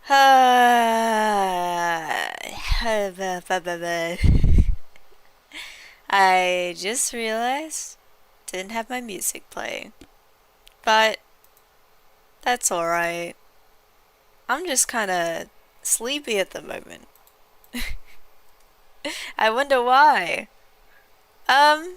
I just realized didn't have my music playing, but that's alright. I'm just kinda sleepy at the moment. I wonder why. Um,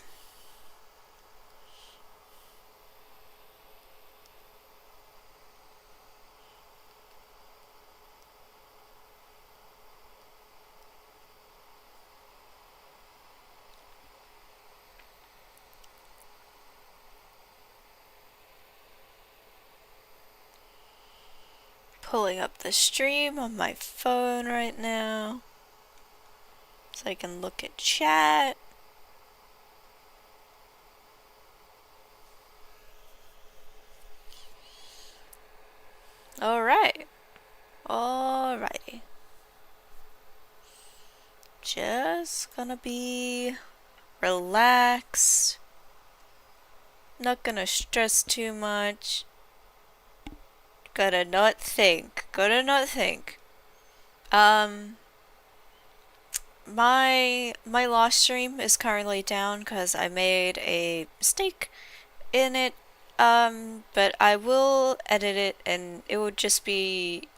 pulling up the stream on my phone right now so I can look at chat. Alright. Alrighty. Just gonna be relaxed. Not gonna stress too much. Gotta not think. Gotta not think. My last stream is currently down because I made a mistake in it. But I will edit it and it would just be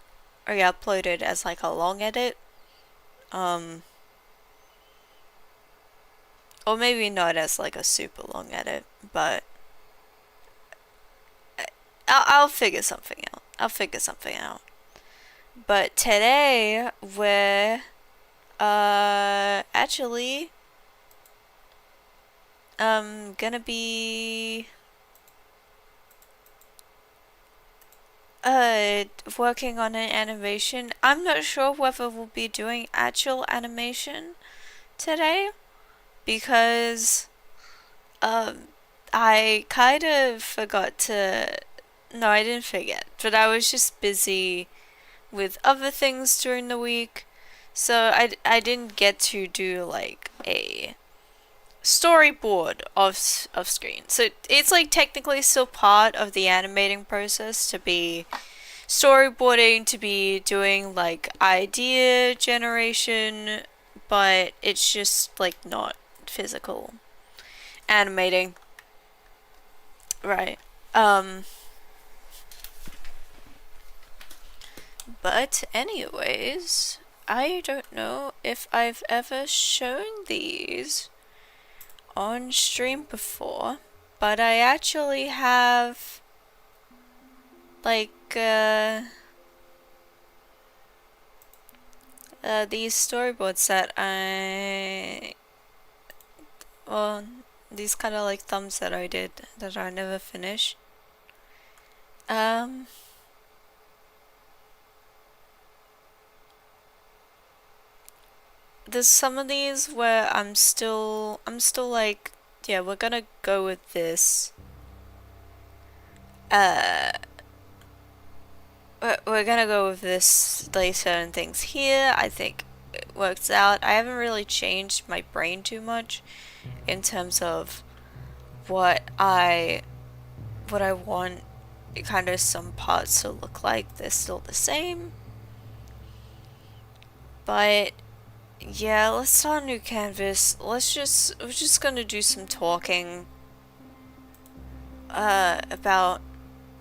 re-uploaded as like a long edit. Or maybe not as like a super long edit, but I'll figure something out. I'll figure something out. But today we're actually gonna be working on an animation. I'm not sure whether we'll be doing actual animation today because I kind of forgot to. No, I didn't forget, but I was just busy with other things during the week, so I didn't get to do like a storyboard of screen. So it's like technically still part of the animating process to be storyboarding, to be doing like idea generation, but it's just like not physical animating. Right. But anyways, I don't know if I've ever shown these on stream before, but I actually have like these storyboards that these kind of like thumbs that I did that I never finished. There's some of these where I'm still like, yeah, we're gonna go with this. We're gonna go with this, like certain things here. I think it works out. I haven't really changed my brain too much in terms of what I want kind of some parts to look like. They're still the same. But yeah, let's start a new canvas. We're just gonna do some talking about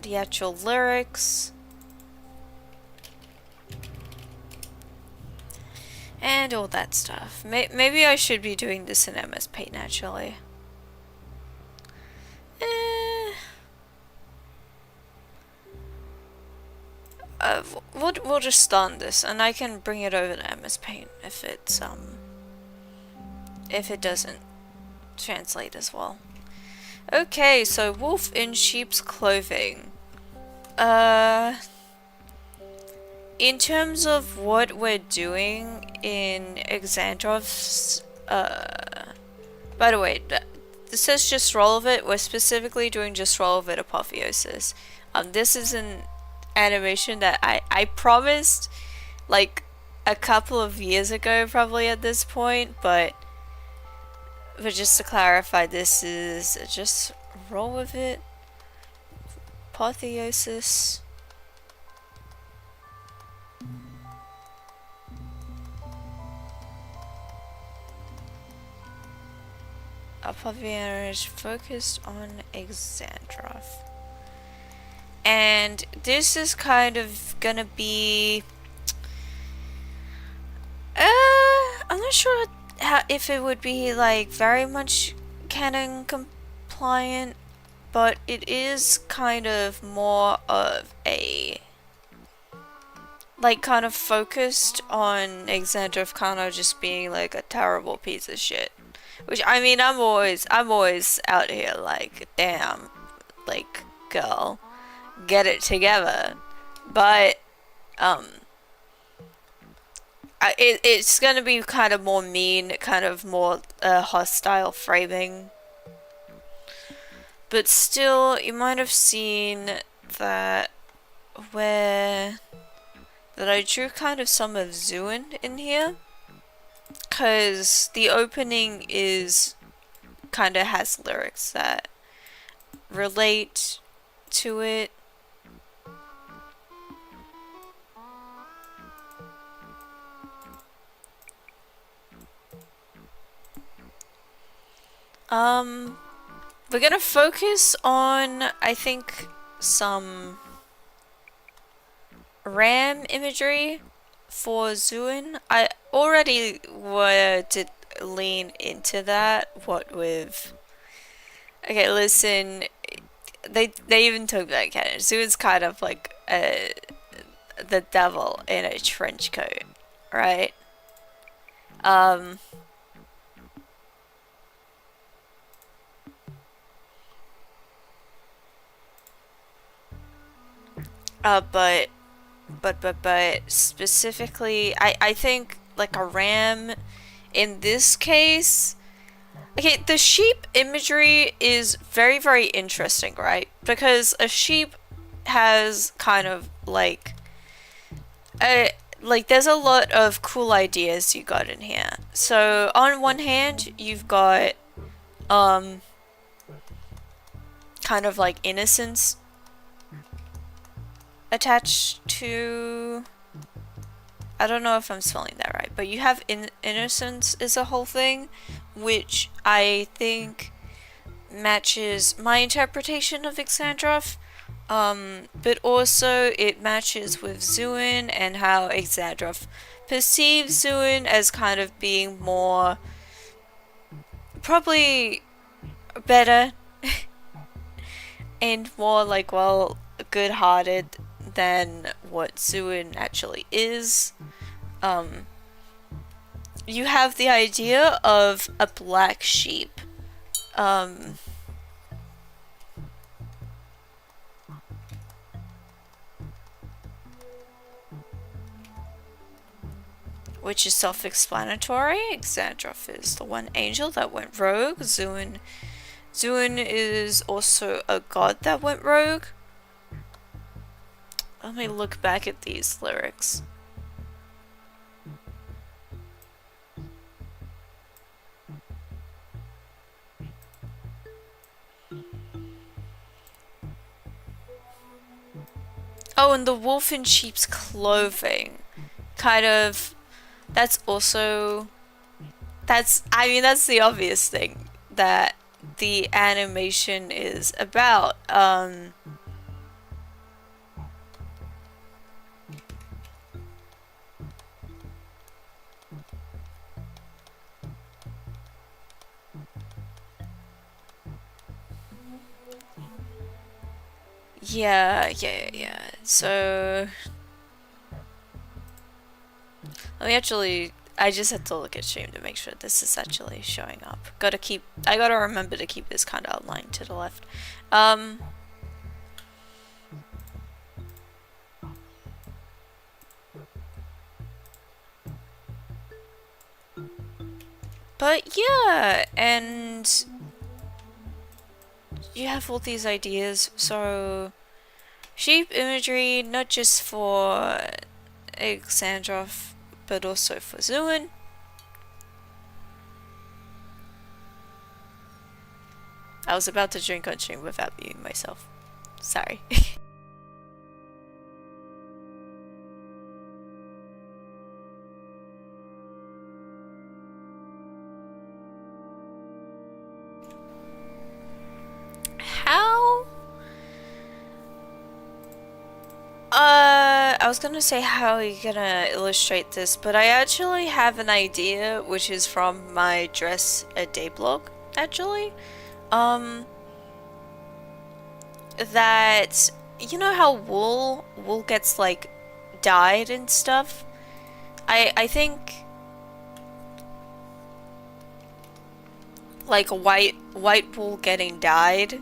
the actual lyrics and all that stuff. Maybe I should be doing this in MS Paint actually. We'll just start on this, and I can bring it over to MS Paint if it's if it doesn't translate as well. Okay, so wolf in sheep's clothing. In terms of what we're doing in Exandrov's, by the way, this says just roll of it. We're specifically doing just roll of it apotheosis. This is an animation that I promised like a couple of years ago probably at this point, but just to clarify, this is just roll with it apotheosis. Apovian is focused on Exandroth. And this is kind of gonna be... I'm not sure if it would be like very much canon compliant, but it is kind of more of a like kind of focused on Exandroth kind of just being like a terrible piece of shit. Which I mean I'm always out here like damn, like girl, get it together. But it's gonna be kind of more mean, kind of more hostile framing. But still, you might have seen that that I drew kind of some of Zuin in here. Cause the opening is kind of has lyrics that relate to it. We're gonna focus on, I think, some RAM imagery for Zuin. I already were to lean into that, what with... Okay, listen, they even took that canon. Zuin's kind of like the devil in a trench coat, right? But specifically, I think like a ram in this case. Okay, the sheep imagery is very, very interesting, right? Because a sheep has kind of like there's a lot of cool ideas you got in here. So on one hand, you've got kind of like innocence attached to... I don't know if I'm spelling that right, but you have innocence is a whole thing, which I think matches my interpretation of Exandroth, but also it matches with Zuin and how Exandroth perceives Zuin as kind of being more... probably better and more like, well, good-hearted than what Zuin actually is. You have the idea of a black sheep. Which is self-explanatory. Exandroth is the one angel that went rogue. Zuin is also a god that went rogue. Let me look back at these lyrics. Oh, and the wolf in sheep's clothing. Kind of... That's also... I mean, that's the obvious thing that the animation is about. Yeah. So... Let me actually... I just had to look at stream to make sure this is actually showing up. I gotta remember to keep this kind of aligned to the left. But yeah, and you have all these ideas, so sheep imagery, not just for Exandroth, but also for Zuin. I was about to drink on stream without muting myself. Sorry. was gonna say how are you gonna illustrate this, but I actually have an idea, which is from my Dress a Day blog, actually. Um, that, you know how wool gets, like, dyed and stuff? I think, like, white wool getting dyed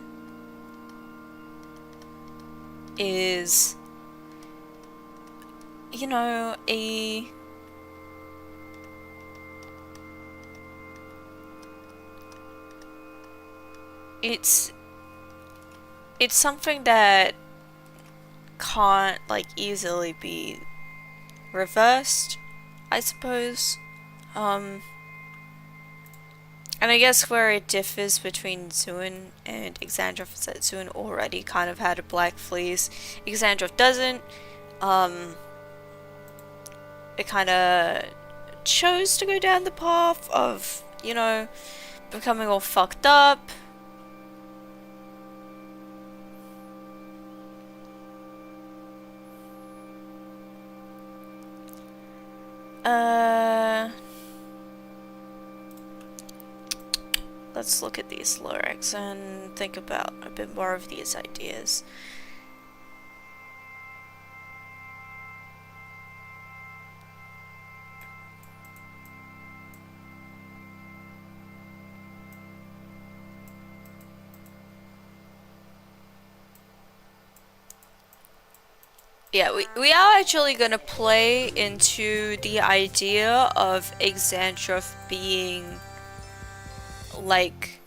is, you know, it's something that can't, like, easily be reversed, I suppose. And I guess where it differs between Zoon and Exandroth is that Zoon already kind of had a black fleece. Exandroth doesn't. It kind of chose to go down the path of, you know, becoming all fucked up. Let's look at these lyrics and think about a bit more of these ideas. Yeah, we are actually gonna play into the idea of Exandroth being, like,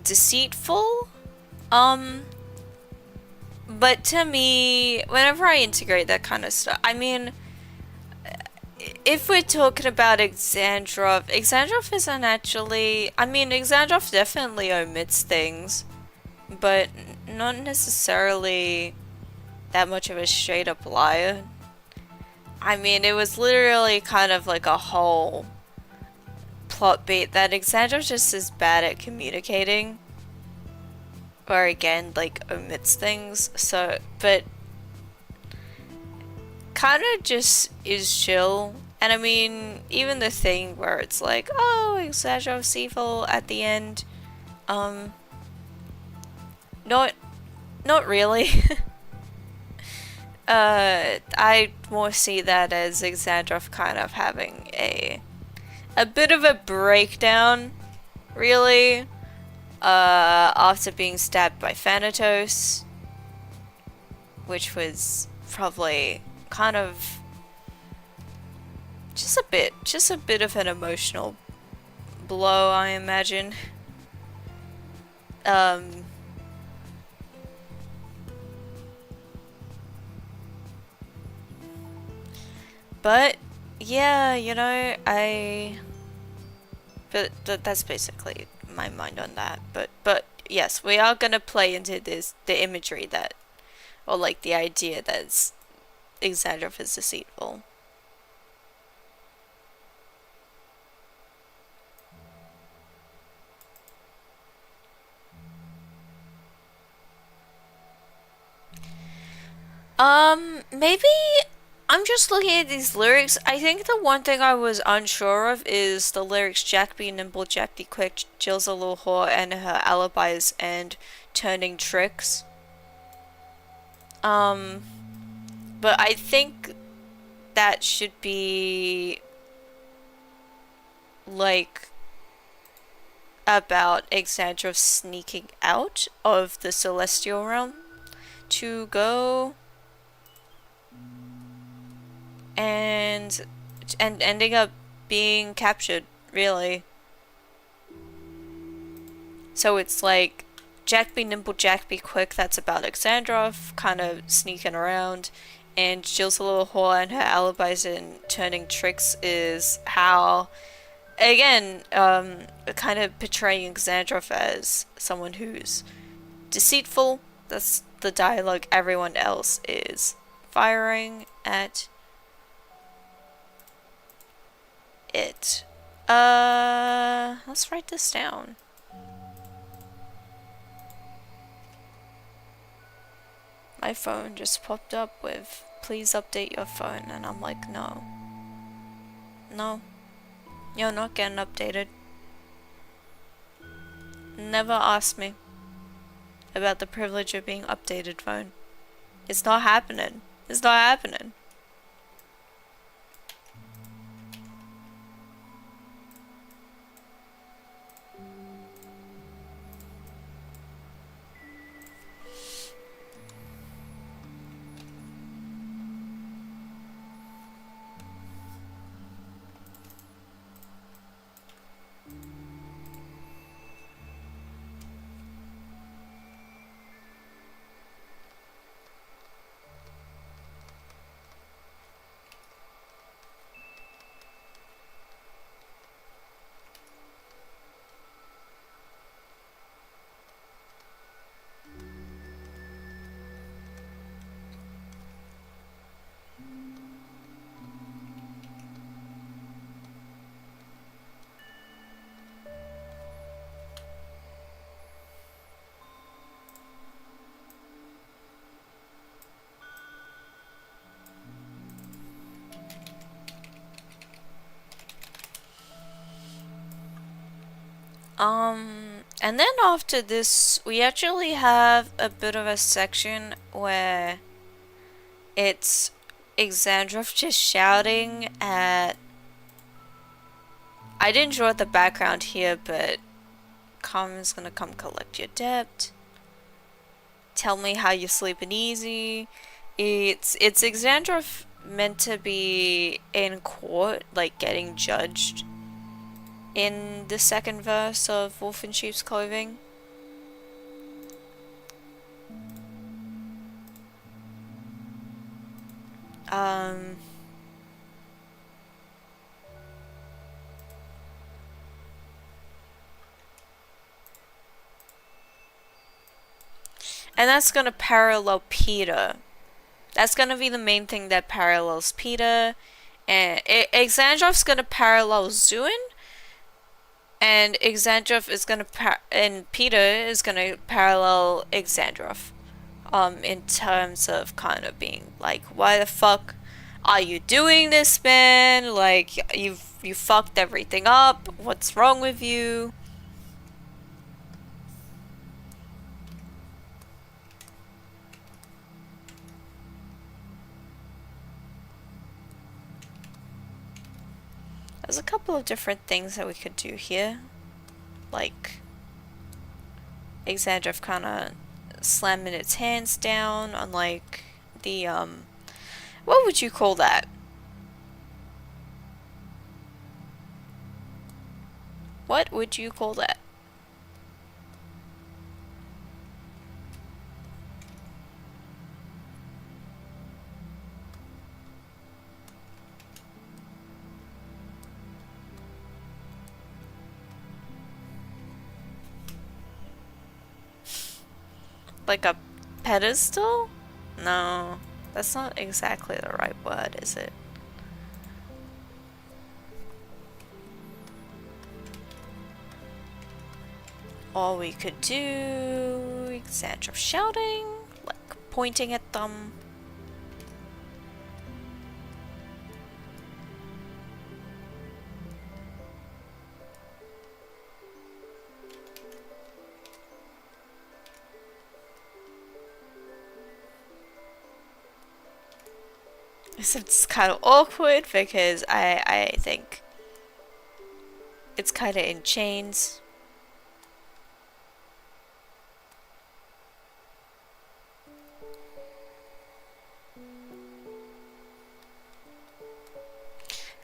deceitful. But to me, whenever I integrate that kind of stuff, I mean, if we're talking about Exandroth isn't actually, I mean, Exandroth definitely omits things, but not necessarily that much of a straight up liar. I mean, it was literally kind of like a whole plot beat that Exandroth just is bad at communicating. Or again, like, omits things. So, but kind of just is chill. And I mean, even the thing where it's like, oh, Exandroth's evil at the end. Not really. I more see that as Exandroth kind of having a bit of a breakdown, really, after being stabbed by Thanatos, which was probably kind of just a bit of an emotional blow, I imagine. But yeah, you know, but that's basically my mind on that. But yes, we are gonna play into the imagery that, or like the idea that Exandroth is deceitful. Maybe I'm just looking at these lyrics. I think the one thing I was unsure of is the lyrics Jack be nimble, Jack be quick, Jill's a little whore, and her alibis and turning tricks. But I think that should be like about Exandroth sneaking out of the celestial realm to go and ending up being captured, really. So it's like Jack be nimble, Jack be quick, that's about Exandroth kind of sneaking around, and Jill's a little whore and her alibis and turning tricks is how, again, kind of portraying Exandroth as someone who's deceitful. That's the dialogue everyone else is firing at it. Let's write this down. My phone just popped up with please update your phone. And I'm like, no. No. You're not getting updated. Never ask me about the privilege of being updated phone. It's not happening. It's not happening. And then after this, we actually have a bit of a section where it's Exandrov just shouting at... I didn't draw the background here, but Carmen's gonna come collect your debt. Tell me how you're sleeping easy. It's Exandrov meant to be in court, like getting judged in the second verse of Wolf in Sheep's Clothing. And that's gonna parallel Peter. That's gonna be the main thing that parallels Peter. And Exandrov's gonna parallel Zuin. And Exandrov is gonna and Peter is gonna parallel Exandrov. In terms of kind of being like, why the fuck are you doing this, man? Like, you fucked everything up. What's wrong with you? There's a couple of different things that we could do here. Like, Exandrov kind of slamming its hands down on, like, the, what would you call that? What would you call that? Like a pedestal? No, that's not exactly the right word, is it? Or we could do Exandrov shouting, like pointing at them. It's kind of awkward because I think it's kind of in chains.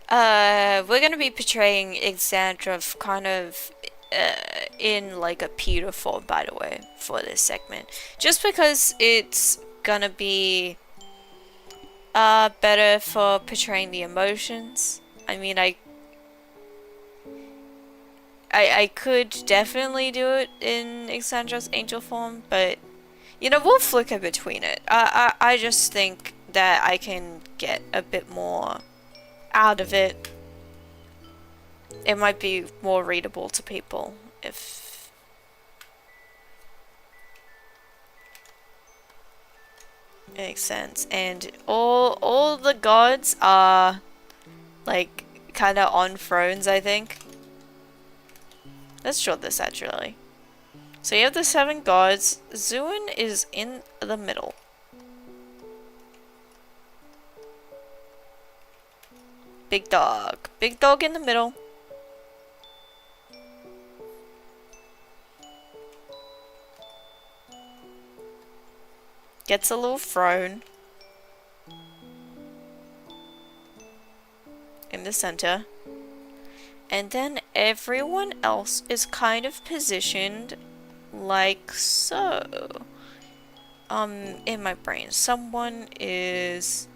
We're gonna be portraying Exandrov kind of in like a Peter form, by the way, for this segment. Just because it's gonna be better for portraying the emotions. I mean, I could definitely do it in Exandrov's angel form, but you know, we'll flicker between it. I just think that I can get a bit more out of it. It might be more readable to people if... Makes sense. And all the gods are like kind of on thrones, I think. Let's draw this actually. So you have the 7 gods. Zuin is in the middle. Big dog. Big dog in the middle. Gets a little throne. In the center. And then everyone else is kind of positioned like so. In my brain. Someone is...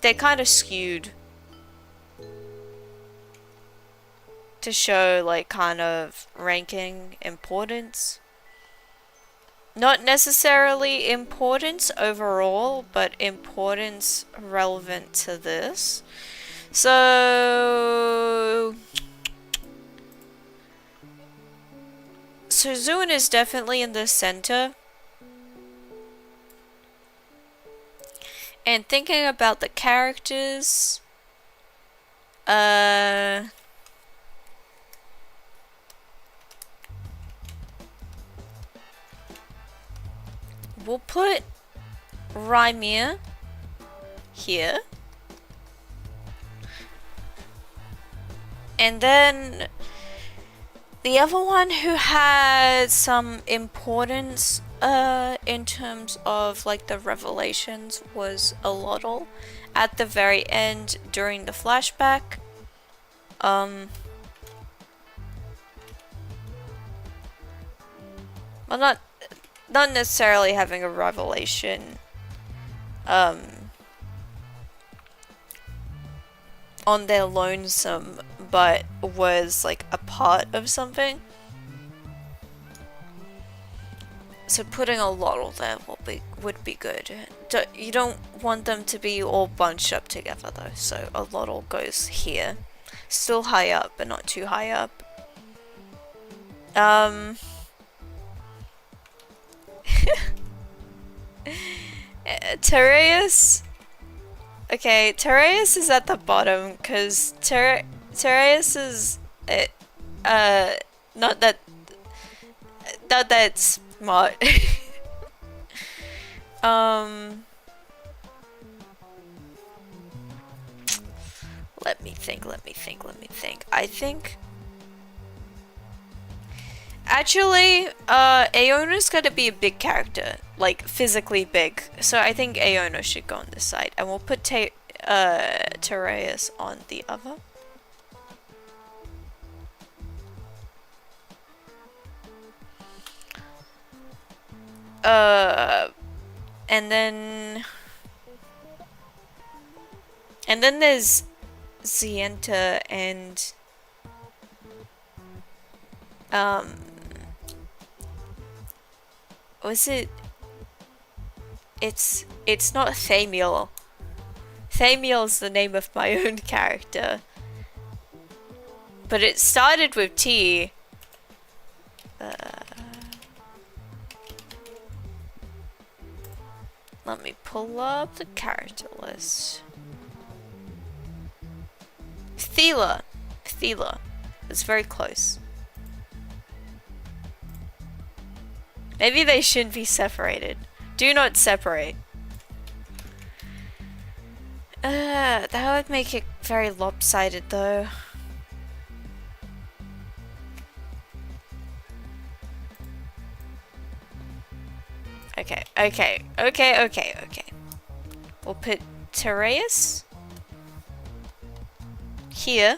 They're kind of skewed. To show, like, kind of ranking importance. Not necessarily importance overall, but importance relevant to this. So Zuin is definitely in the center. And thinking about the characters, we'll put Rymir here. And then the other one who had some importance in terms of like the revelations was Alotl at the very end during the flashback. Well, not necessarily having a revelation on their lonesome, but was like a part of something. So putting Alotl there would be good. You don't want them to be all bunched up together though, so Alotl goes here. Still high up, but not too high up. Tereus. Okay, Tereus is at the bottom because Tereus is not that smart. Let me think. I think actually Aona's gotta be a big character, like physically big. So I think Aona should go on this side, and we'll put Tereus on the other. And then there's Zienta and was it? It's not Thamiel. Thamiel's the name of my own character, but it started with T. Let me pull up the character list. Thela. It's very close. Maybe they shouldn't be separated. Do not separate. That would make it very lopsided though. Okay. We'll put Tereus here.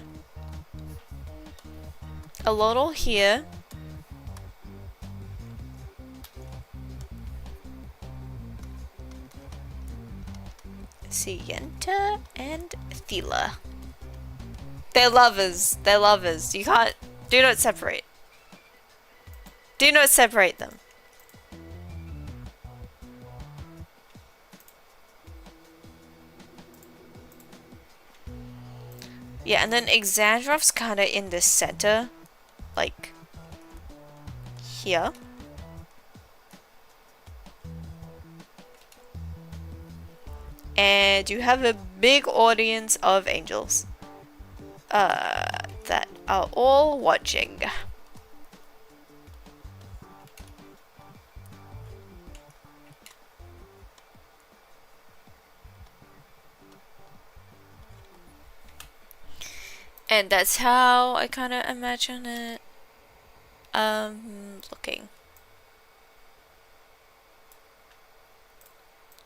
Alotl here. Zienta and Thela. They're lovers. You can't... Do not separate. Do not separate them. Yeah, and then Exandrov's kind of in the center. Like... here. and you have a big audience of angels that are all watching. And that's how I kind of imagine it looking.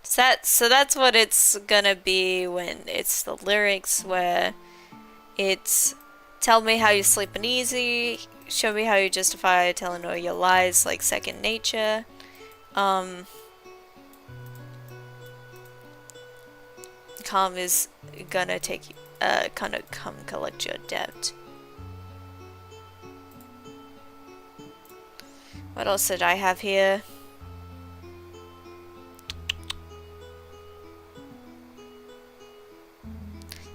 So that's what it's gonna be when it's the lyrics where it's tell me how you're sleeping easy, show me how you justify telling all your lies like second nature. Calm is gonna take kind of come collect your debt. What else did I have here?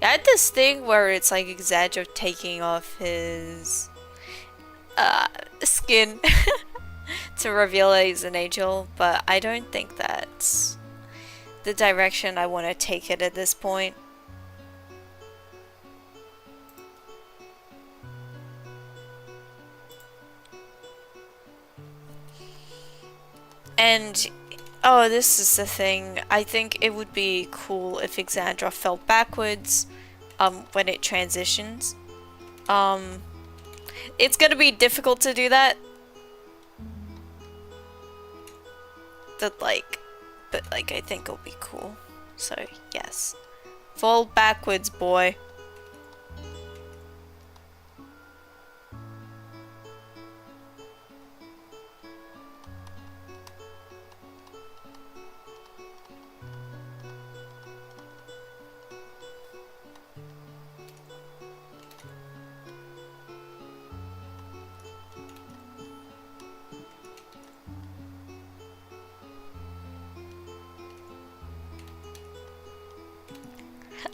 I had this thing where it's like Exagger taking off his skin to reveal that he's an angel, but I don't think that's the direction I want to take it at this point. And oh, this is the thing. I think it would be cool if Exandra fell backwards when it transitions. It's gonna be difficult to do that. But like I think it'll be cool. So yes. Fall backwards, boy.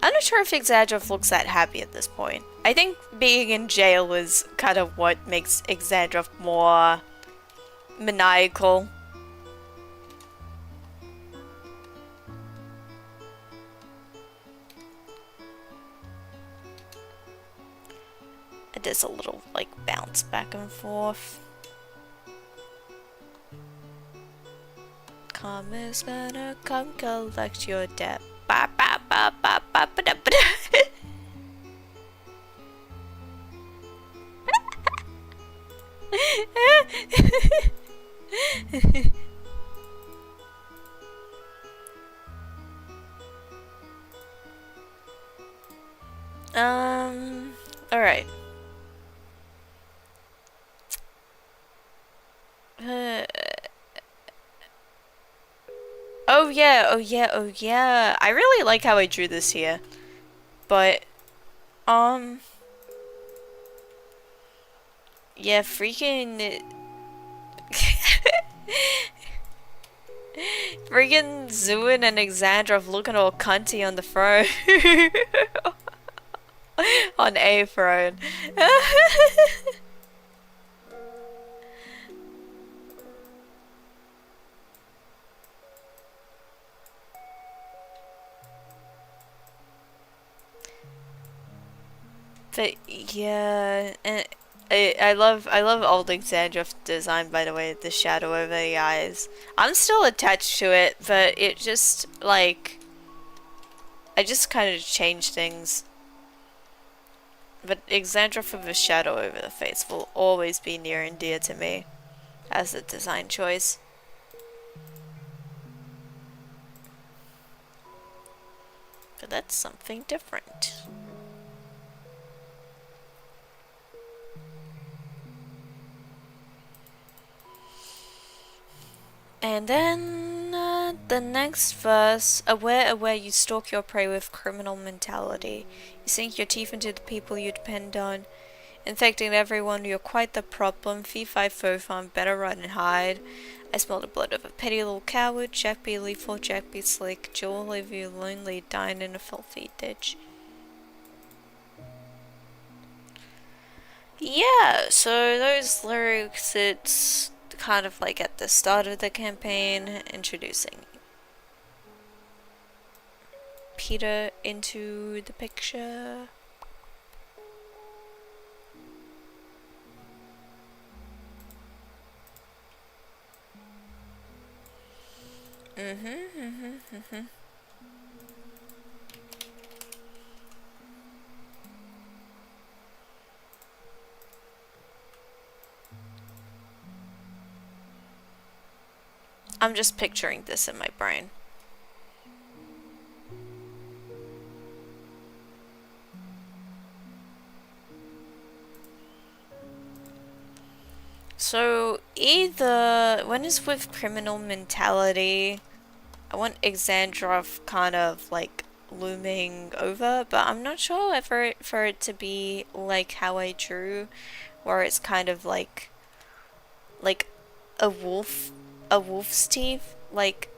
I'm not sure if Exandrov looks that happy at this point. I think being in jail is kind of what makes Exandrov more maniacal. It does a little, like, bounce back and forth. Karma's gonna come collect your debt. Ba ba ba ba ba ba da ba da. Alright. Oh yeah, oh yeah, oh yeah. I really like how I drew this here. But, yeah, freaking... freaking Zuin and Exandrov looking all cunty on the throne. On a throne. But yeah, and I love old Exandrov design, by the way, the shadow over the eyes. I'm still attached to it, but it just like I just kind of changed things. But Exandrov with a shadow over the face will always be near and dear to me as a design choice. But that's something different. And then the next verse, aware you stalk your prey with criminal mentality. You sink your teeth into the people you depend on, infecting everyone. You're quite the problem. Fee fi fo fum, better run and hide. I smell the blood of a petty little coward. Jack be lethal, Jack be slick. Joe will leave you lonely, dying in a filthy ditch. Yeah, so those lyrics, it's kind of like at the start of the campaign, introducing Peter into the picture. I'm just picturing this in my brain. So either when it's with criminal mentality, I want Exandrov kind of like looming over, but I'm not sure for it to be like how I drew, where it's kind of like a wolf's teeth, like,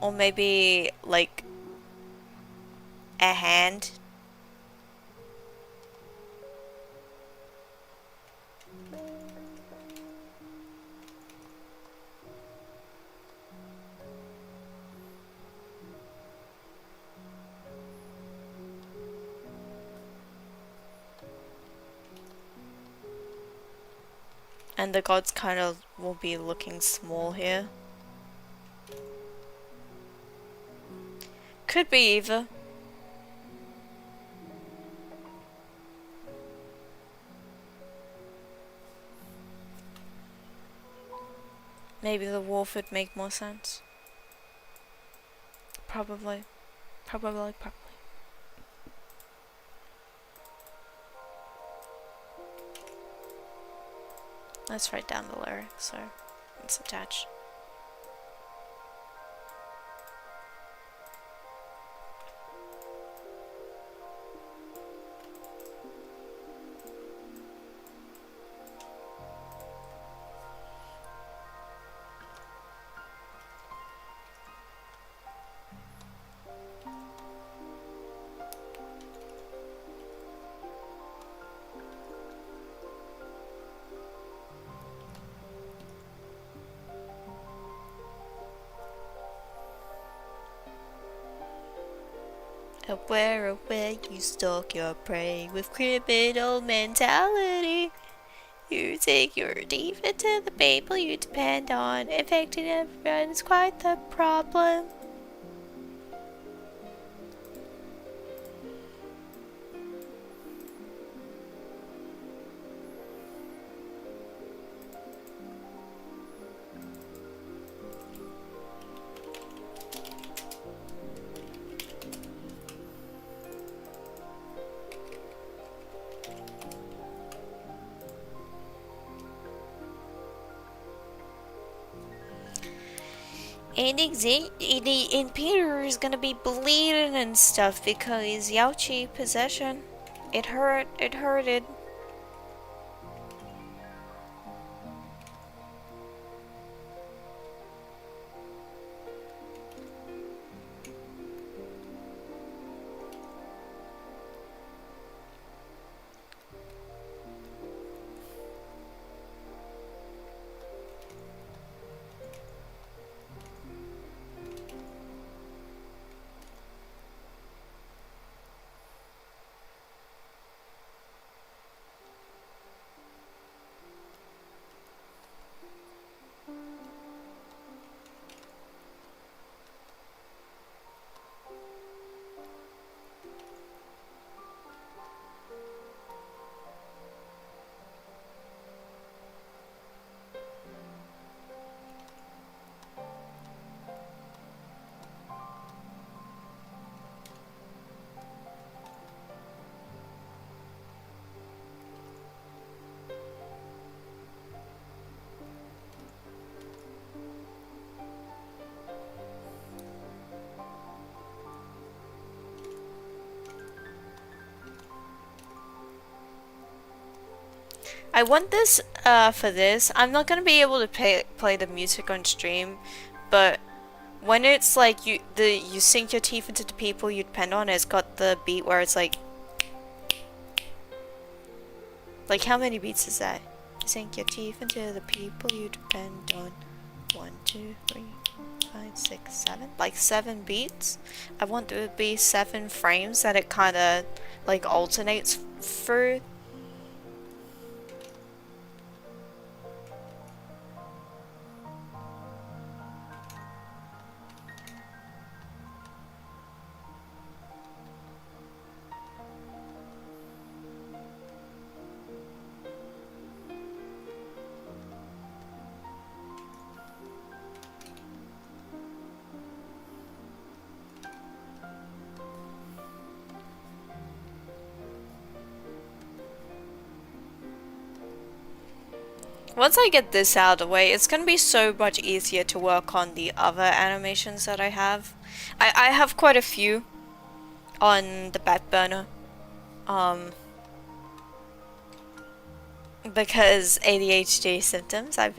or maybe like a hand. And the gods kind of will be looking small here. Could be either. Maybe the wolf would make more sense. Probably. Probably. Let's write down the lyric so it's attached. Aware you stalk your prey with criminal mentality. You take your teeth into the people you depend on. Infecting everyone is quite the problem. And Peter is gonna be bleeding and stuff because Yauchi possession. It hurted. I want this for this. I'm not gonna be able to play the music on stream, but when it's like you sink your teeth into the people you depend on, it's got the beat where it's like how many beats is that? Sink your teeth into the people you depend on. 1, 2, 3, 5, 6, 7. Like 7 beats. I want there to be 7 frames that it kind of like alternates through. Once I get this out of the way, it's gonna be so much easier to work on the other animations that I have. I have quite a few on the back burner. Because ADHD symptoms, I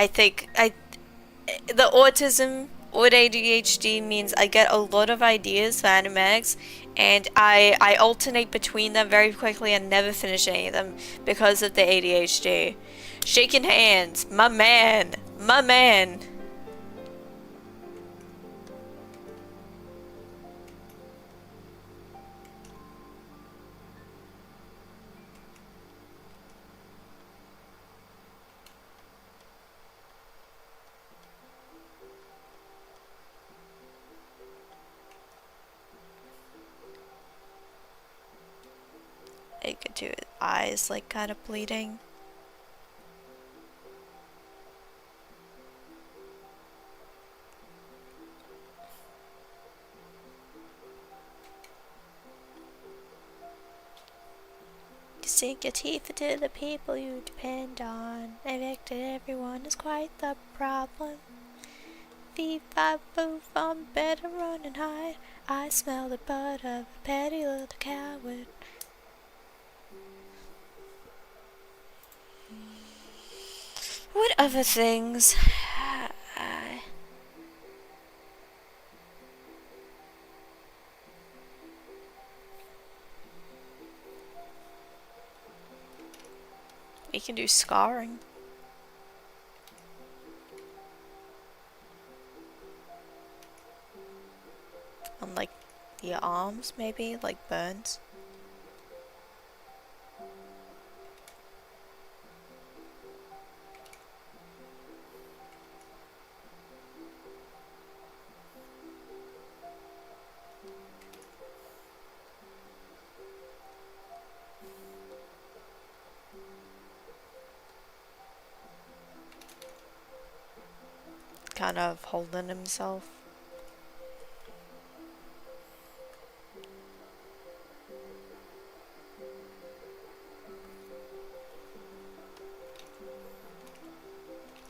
think the autism with ADHD means I get a lot of ideas for animatics, and I alternate between them very quickly and never finish any of them because of the ADHD. Shaking hands, my man, my man. It could do his eyes like kind of bleeding. You sink your teeth into the people you depend on. Evicted everyone is quite the problem. Thief, I move, I'm better run and hide. I smell the blood of a petty little coward. What other things? We can do scarring. On like the arms maybe, like burns. Kind of holding himself.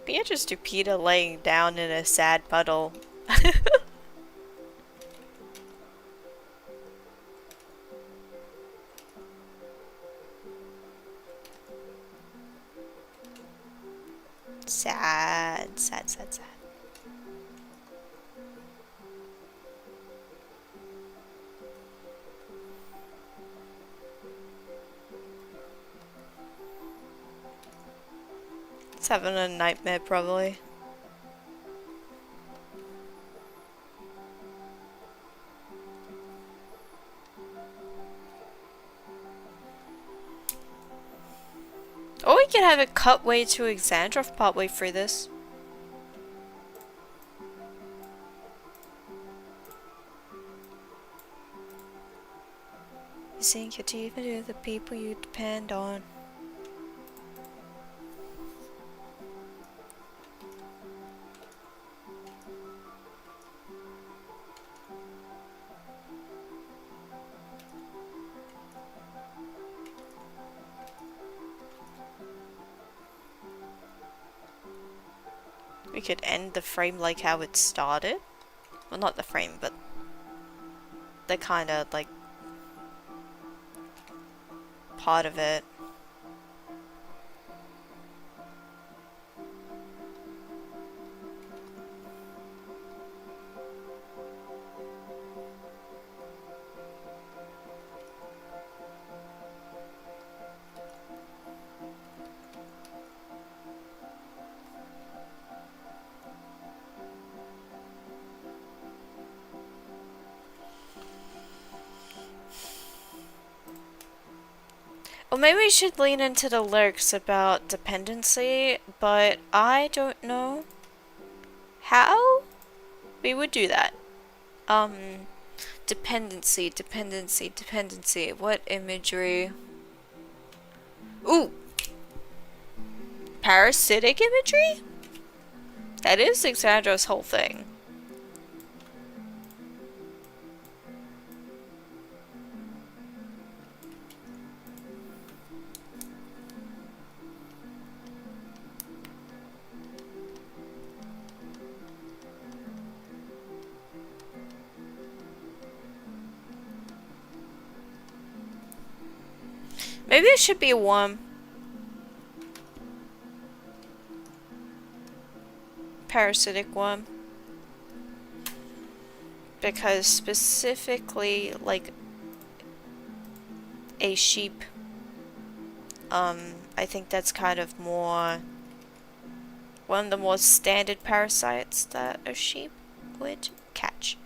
Be interested to Peter laying down in a sad puddle. Sad, sad, sad, sad. It's having a nightmare probably. Or we could have it cut way to Exandrov partway through this. You sink your teeth into the people you depend on. We could end the frame like how it started. Well, not the frame, but the kind of like part of it. Or maybe we should lean into the lyrics about dependency, but I don't know how we would do that. Dependency, dependency, dependency. What imagery? Ooh! Parasitic imagery? That is Xandra's whole thing. Maybe it should be a worm. Parasitic worm. Because specifically, like, a sheep, I think that's kind of more one of the more standard parasites that a sheep would catch.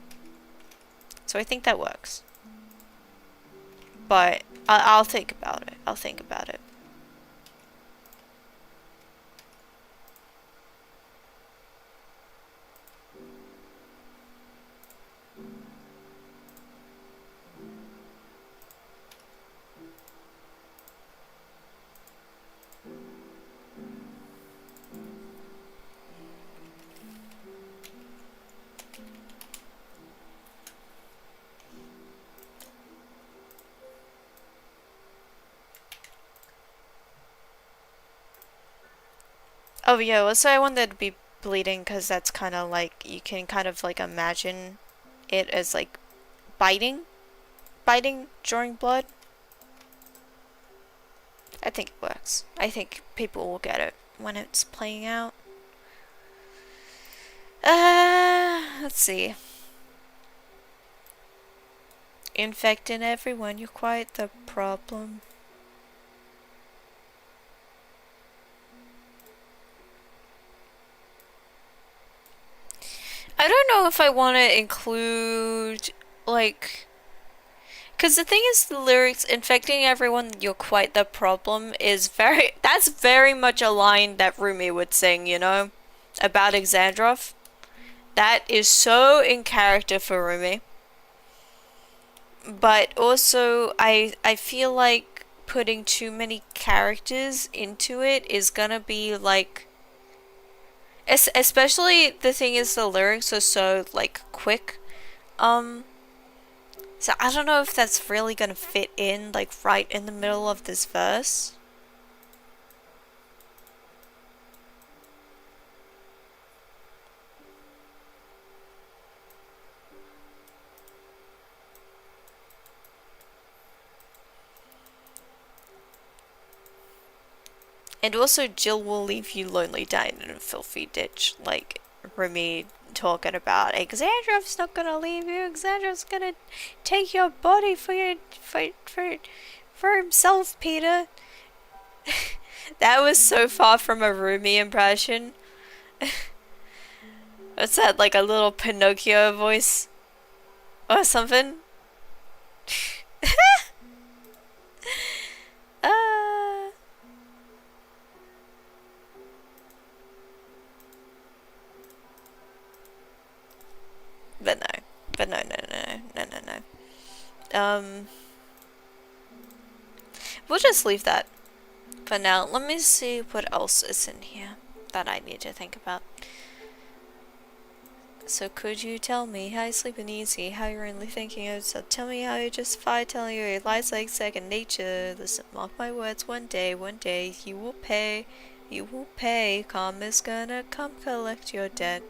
So I think that works. But I'll think about it. I'll think about it. Oh yeah, also I wanted to be bleeding because that's kind of like, you can kind of like imagine it as like biting drawing blood. I think it works. I think people will get it when it's playing out. Let's see. Infecting everyone, you're quite the problem. I don't know if I want to include, like... Because the thing is, the lyrics, infecting everyone, you're quite the problem, is very... That's very much a line that Rumi would sing, you know? About Xandrov. That is so in character for Rumi. But also, I feel like putting too many characters into it is gonna be like... Especially the thing is, the lyrics are so like quick. So I don't know if that's really gonna fit in like right in the middle of this verse. And also, Jill will leave you lonely dying in a filthy ditch, like Remy talking about. Xandrov's not gonna leave you. Xandrov's gonna take your body for himself, Peter. That was so far from a Rumi impression. What's that, like a little Pinocchio voice? Or something? But no. But no. We'll just leave that for now. Let me see what else is in here that I need to think about. So could you tell me how you sleeping easy, how you're only thinking of yourself? Tell me how you justify telling you it lies like second nature. Listen, mark my words, one day, you will pay. You will pay. Karma's gonna come collect your debt.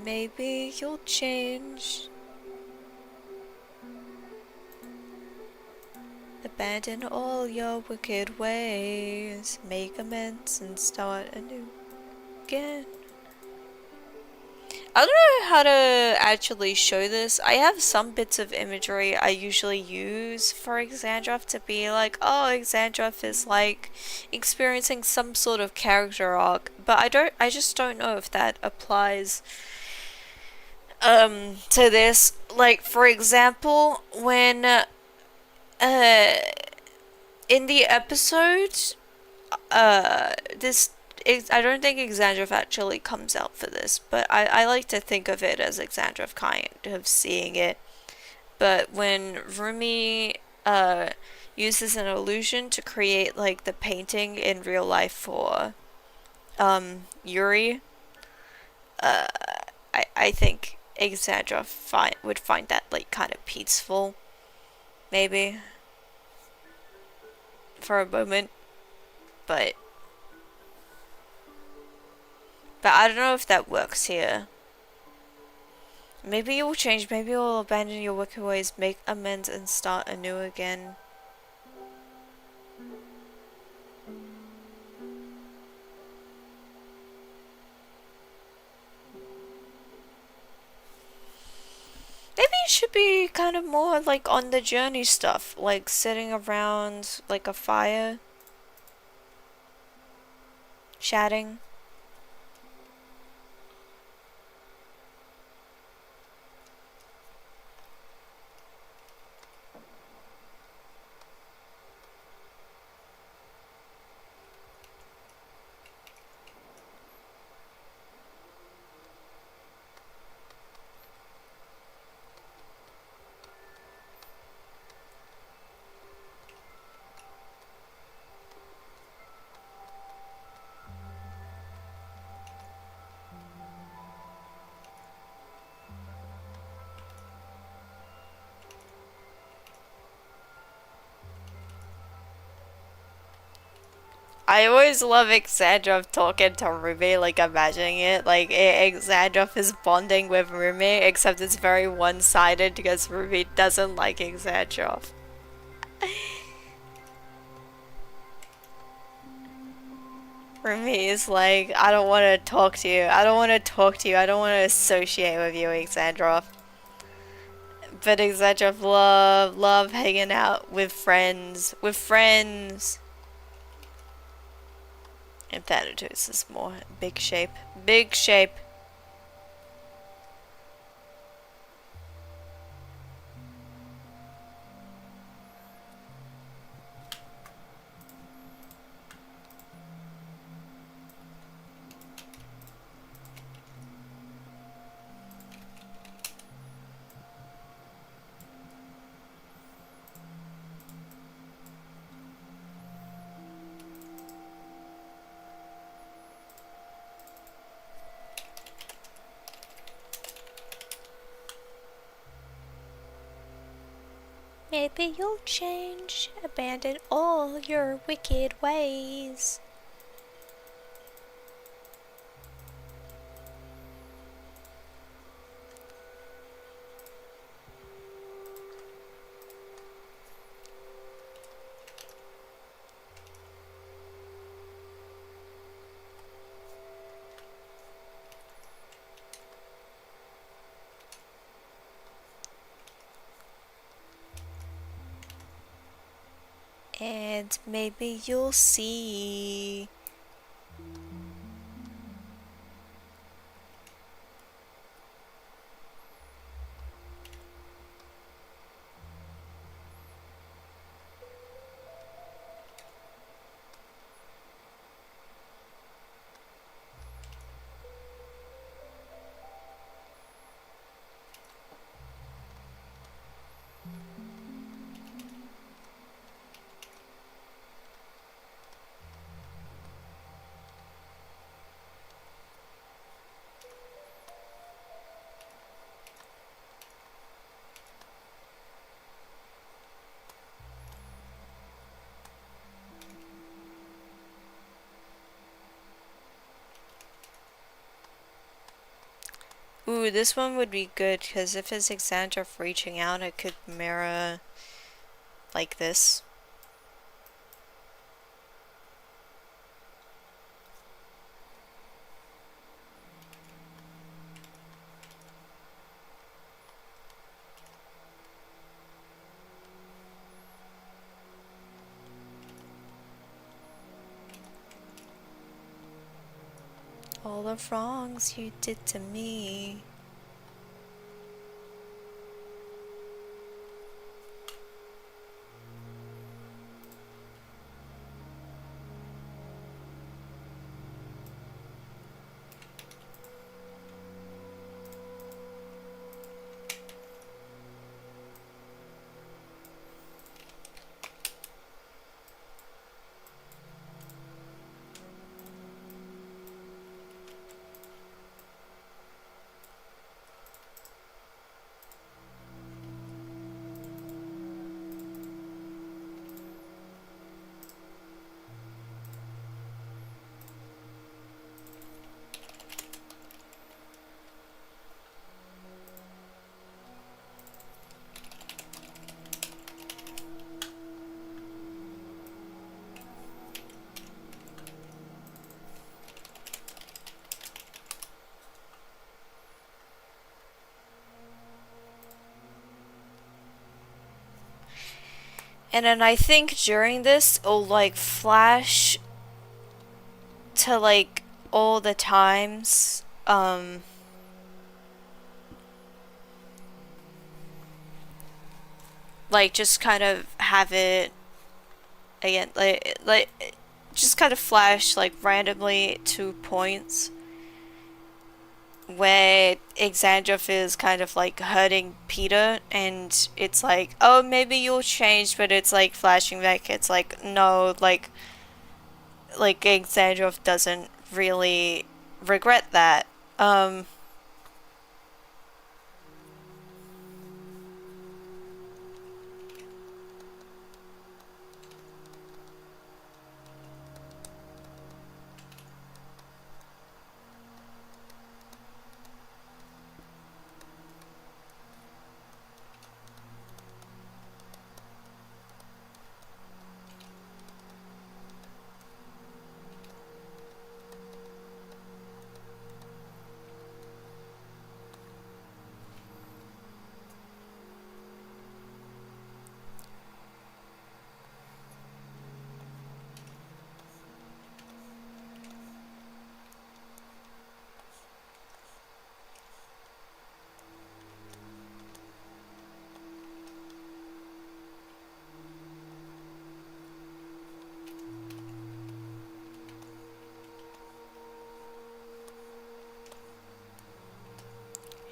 Maybe you'll change. Abandon all your wicked ways. Make amends and start anew again. I don't know how to actually show this. I have some bits of imagery I usually use for Xandrov to be like, oh, Xandrov is like experiencing some sort of character arc, but I just don't know if that applies to this, like, for example, when in the episode, this, I don't think Exandrov actually comes out for this, but I like to think of it as Exandrov kind of seeing it. But when Rumi uses an illusion to create like the painting in real life for Yuri, I think Exandrov would find that like kind of peaceful, maybe for a moment, but I don't know if that works here. Maybe you'll change, maybe you'll abandon your wicked ways, make amends, and start anew again. Maybe it should be kind of more like on the journey stuff, like sitting around like a fire, chatting. I always love Exandrov talking to Rumi, like imagining it. Like Exandrov is bonding with Rumi, except it's very one-sided because Rumi doesn't like Exandrov. Rumi is like, I don't want to talk to you. I don't want to talk to you. I don't want to associate with you, Exandrov. But Exandrov love hanging out with friends. With friends. And Thanatos is more big shape. Big shape. Maybe you'll change, abandon all your wicked ways. And maybe you'll see. Ooh, this one would be good because if it's Exandrov reaching out, it could mirror like this. All the wrongs you did to me. And then I think during this, it'll like flash to like all the times. Like just kind of have it again, like just kind of flash like randomly to points where Xandroff is kind of like hurting Peter, and it's like, oh, maybe you'll change, but it's like flashing back. It's like, no, like Xandroff doesn't really regret that.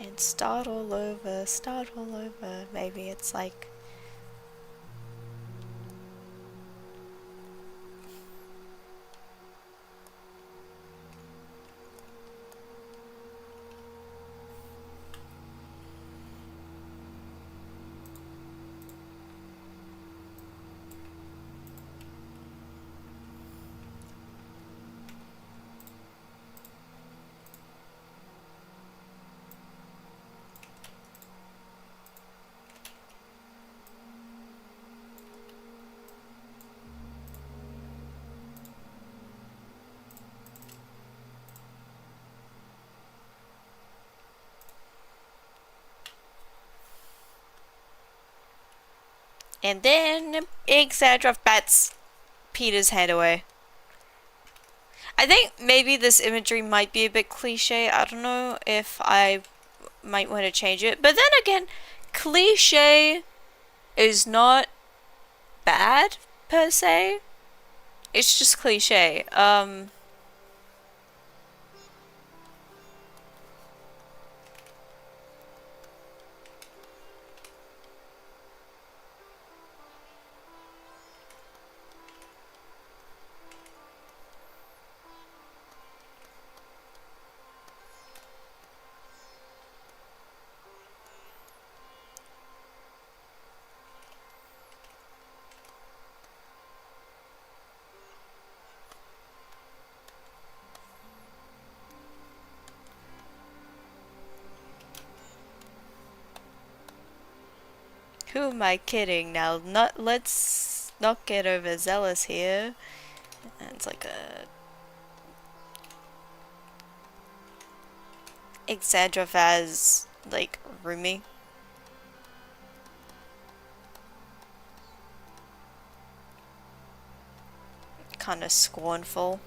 And start all over, start all over. Maybe it's like, and then Xandroff bats Peter's hand away. I think maybe this imagery might be a bit cliche. I don't know if I might want to change it. But then again, cliche is not bad per se. It's just cliche. Who am I kidding now? Let's not get overzealous here. And it's like a Xandroff as like roomy. Kind of scornful.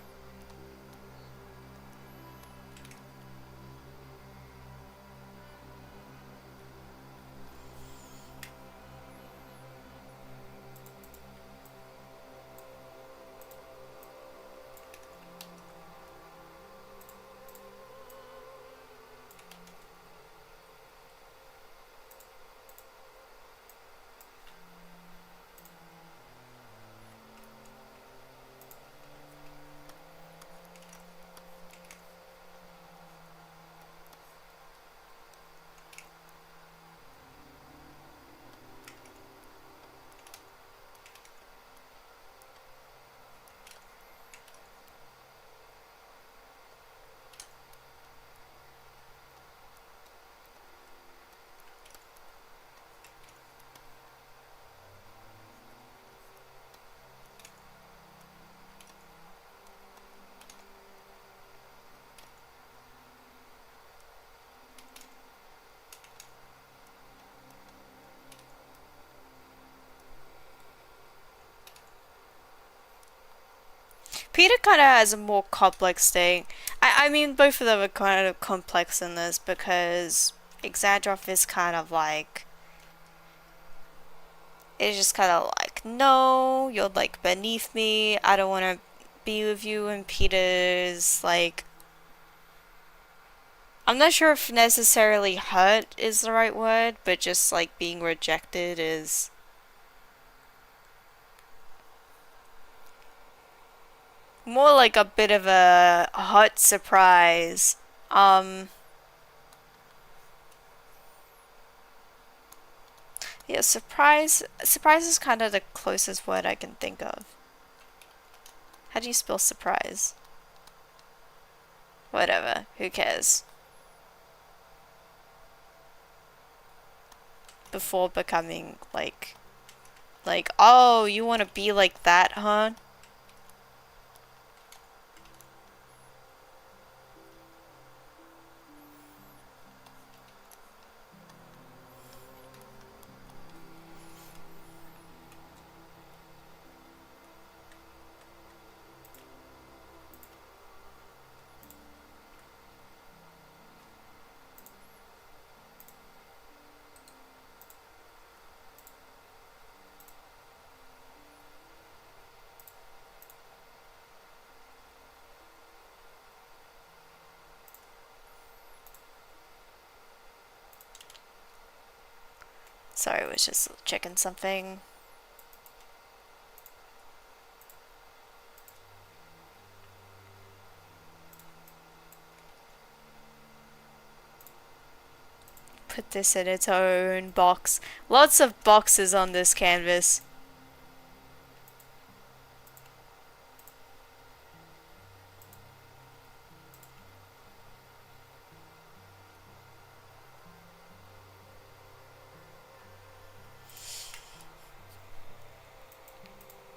Peter kind of has a more complex thing. I mean, both of them are kind of complex in this because Exandrov is kind of like. It's just kind of like, no, you're like beneath me. I don't want to be with you. And Peter's like. I'm not sure if necessarily hurt is the right word, but just like being rejected is. More like a bit of a hot surprise. Yeah, surprise is kind of the closest word I can think of. How do you spell surprise? Whatever, who cares? Before becoming like, oh, you want to be like that, huh? Sorry, I was just checking something. Put this in its own box. Lots of boxes on this canvas.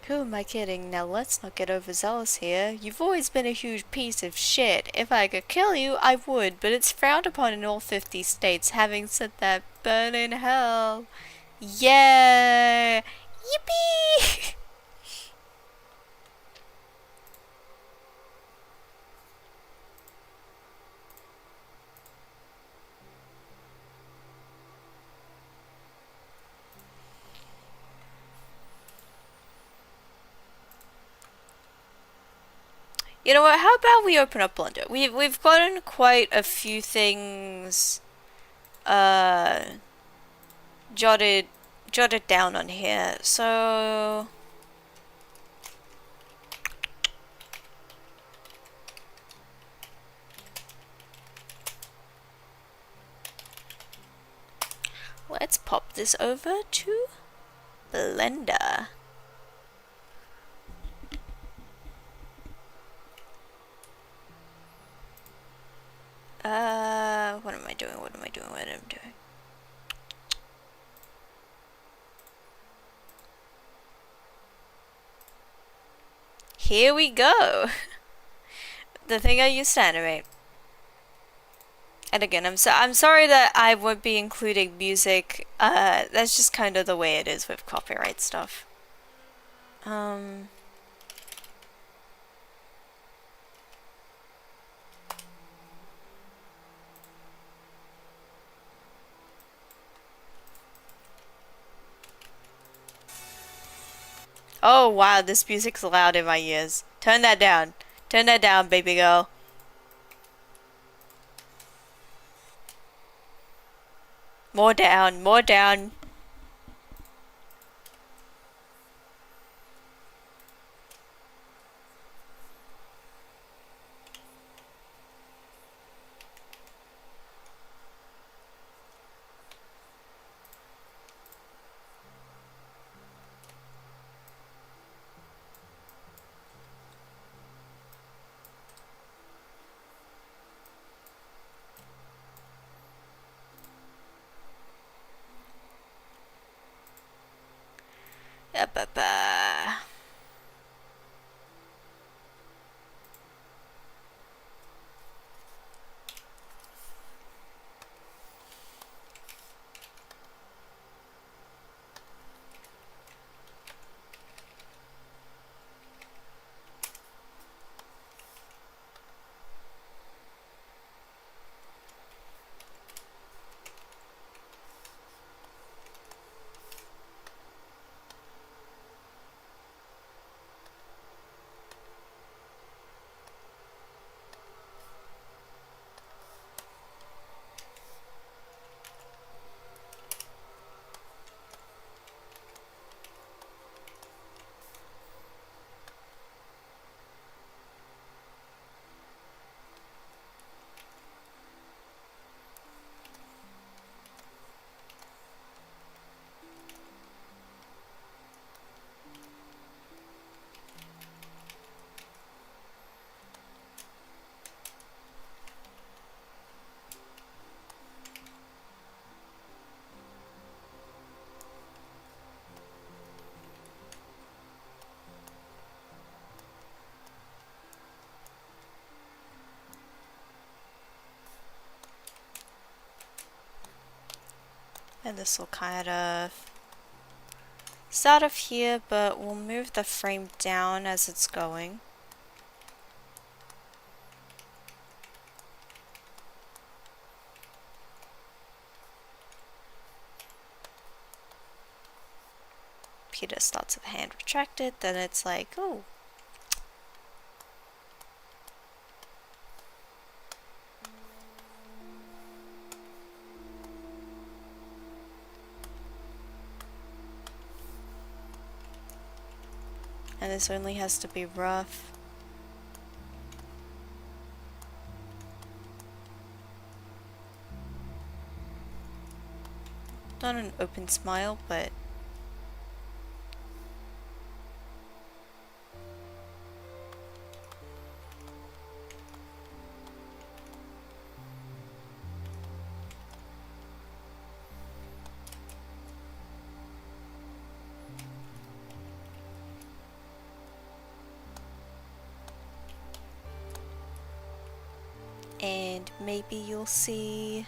Who am I kidding? Now let's not get overzealous here. You've always been a huge piece of shit. If I could kill you, I would, but it's frowned upon in all 50 states. Having said that, burn in hell. Yeah! Yippee! You know what? How about we open up Blender? We've gotten quite a few things uh jotted down on here. So let's pop this over to Blender. What am I doing? What am I doing? What am I doing? Here we go. The thing I used to animate. And again, I'm sorry that I won't be including music. That's just kind of the way it is with copyright stuff. Oh wow, this music's loud in my ears. Turn that down. Turn that down, baby girl. More down, more down. Ba-ba. And this will kind of start off here, but we'll move the frame down as it's going. Peter starts with hand retracted, then it's like, oh. And this only has to be rough. Not an open smile, but and maybe you'll see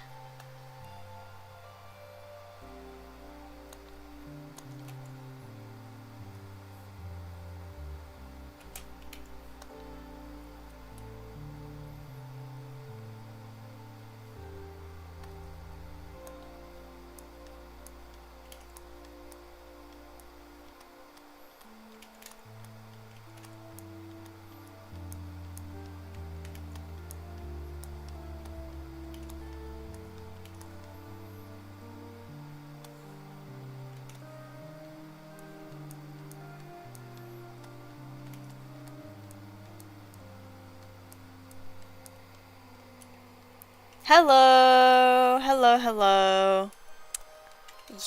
hello, hello, hello.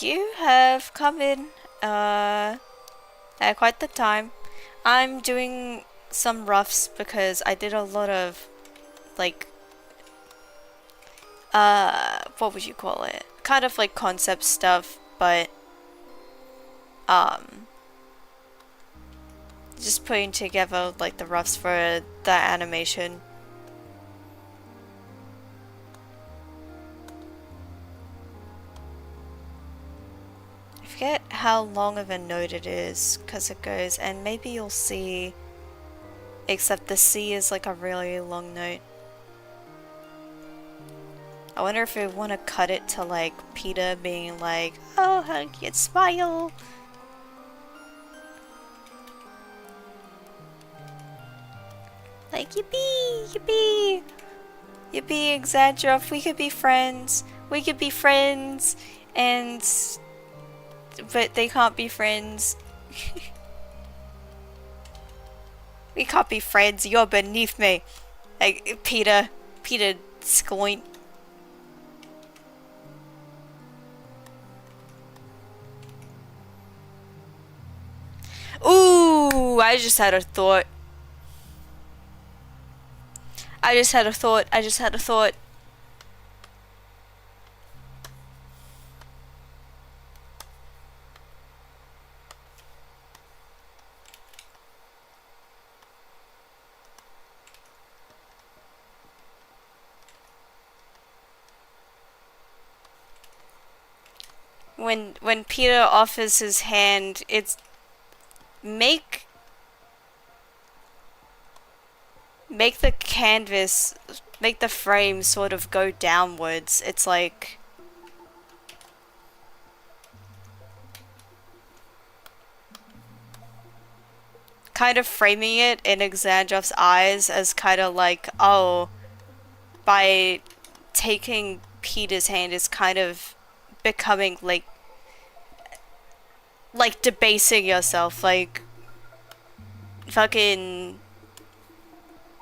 You have come in at quite the time. I'm doing some roughs because I did a lot of like what would you call it? Kind of like concept stuff, but just putting together like the roughs for the animation. I forget how long of a note it is because it goes, and maybe you'll see, except the C is like a really long note. I wonder if we want to cut it to like Peter being like, oh, hug and smile. Like, yippee, yippee, yippee, Exandruff, we could be friends. We could be friends, and but they can't be friends. We can't be friends. You're beneath me. Like, Peter squint. Ooh, I just had a thought. I just had a thought. When Peter offers his hand, it's make the canvas, make the frame sort of go downwards. It's like kind of framing it in Exandruff's eyes as kind of like, oh, by taking Peter's hand is kind of becoming like debasing yourself, like fucking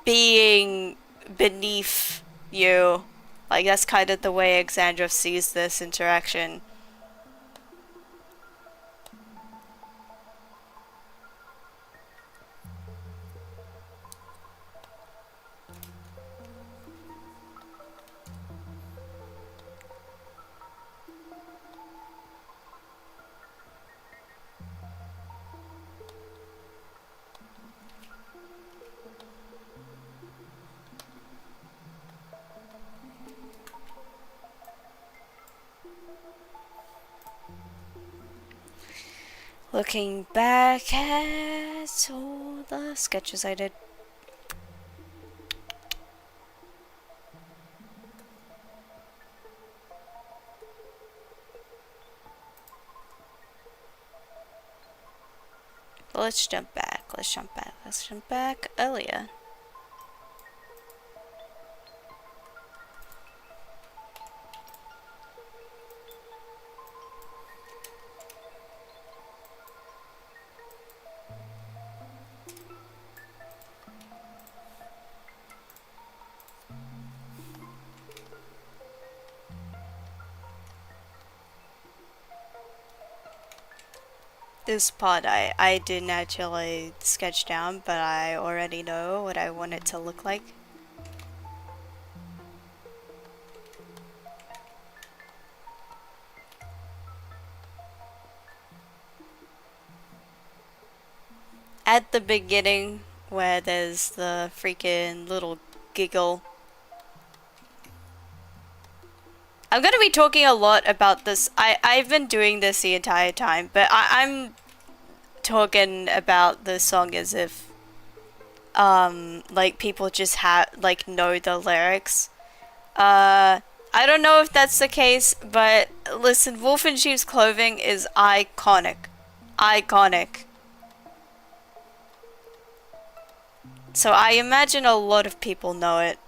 being beneath you. Like, that's kind of the way Exandruff sees this interaction. Looking back at all the sketches I did. Let's jump back. Let's jump back. Let's jump back earlier. This part I didn't actually sketch down, but I already know what I want it to look like. At the beginning, where there's the freaking little giggle. I'm gonna be talking a lot about this. I've been doing this the entire time, but I'm talking about the song as if like people just know the lyrics. I don't know if that's the case, but listen, Wolf in Sheep's Clothing is iconic. Iconic. So I imagine a lot of people know it.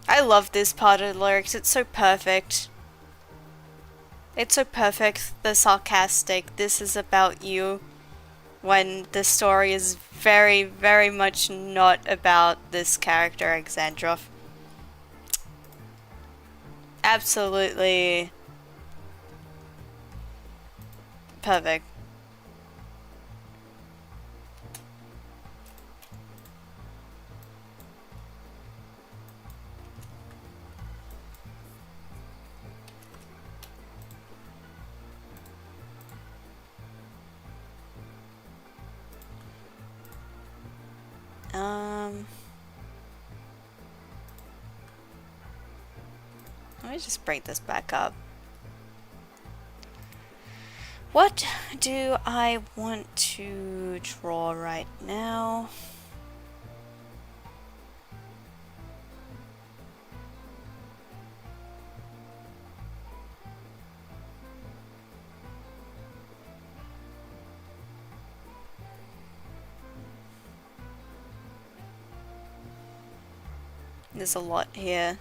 I love this part of the lyrics. It's so perfect. It's so perfect. The sarcastic, this is about you, when the story is very, very much not about this character, Alexandrov. Absolutely perfect. Let me just bring this back up. What do I want to draw right now? There's a lot here.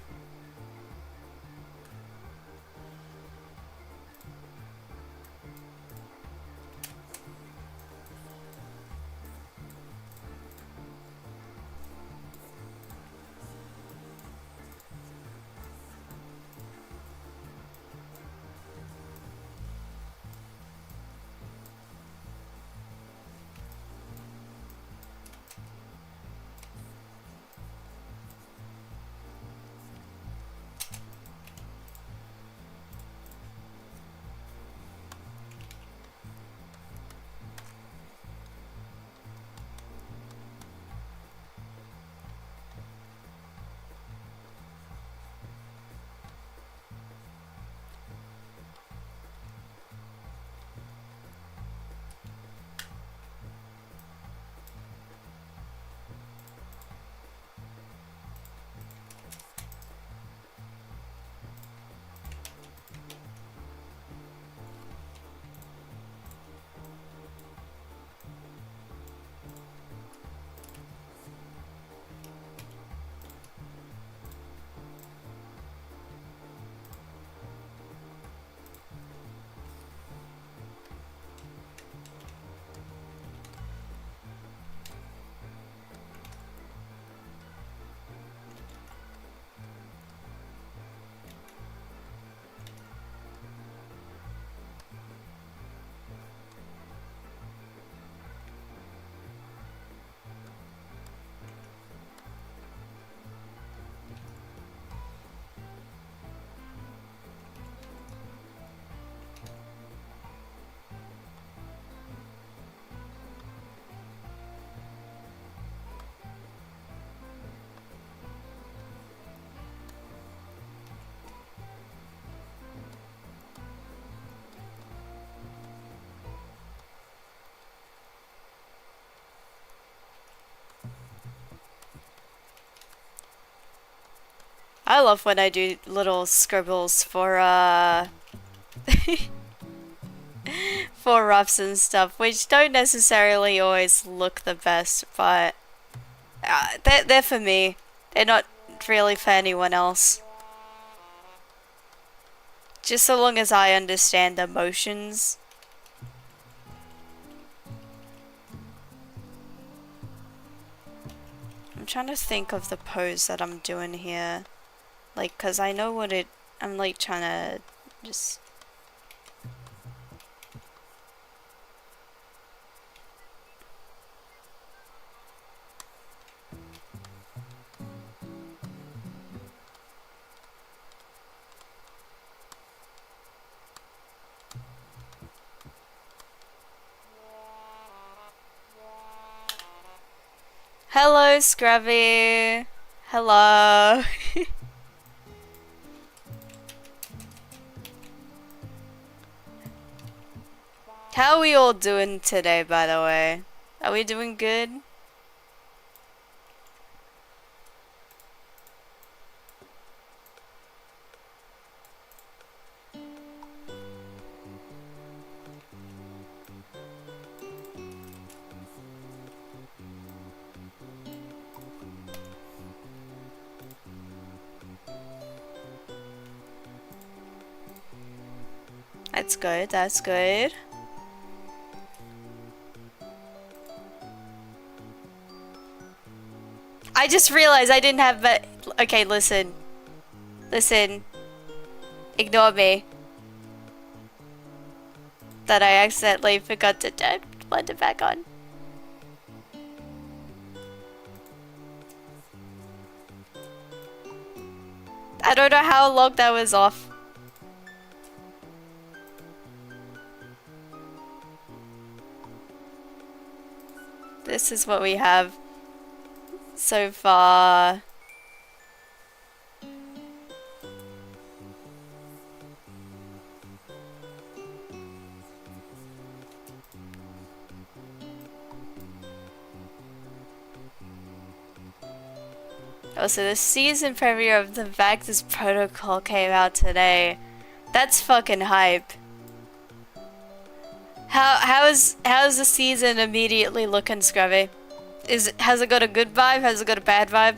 I love when I do little scribbles for for roughs and stuff, which don't necessarily always look the best, but they're for me. They're not really for anyone else. Just so long as I understand the motions. I'm trying to think of the pose that I'm doing here. Like, cause I know what it... I'm like trying to just... Hello, Scrubby! Hello! How are we all doing today, by the way? Are we doing good? That's good, that's good. I just realized I didn't have that. Okay, listen. Listen. Ignore me. That I accidentally forgot to turn blender back on. I don't know how long that was off. This is what we have so far. Also, the season premiere of the Vectis Protocol came out today. That's fucking hype. How's the season immediately looking, Scrubby? Has it got a good vibe? Has it got a bad vibe?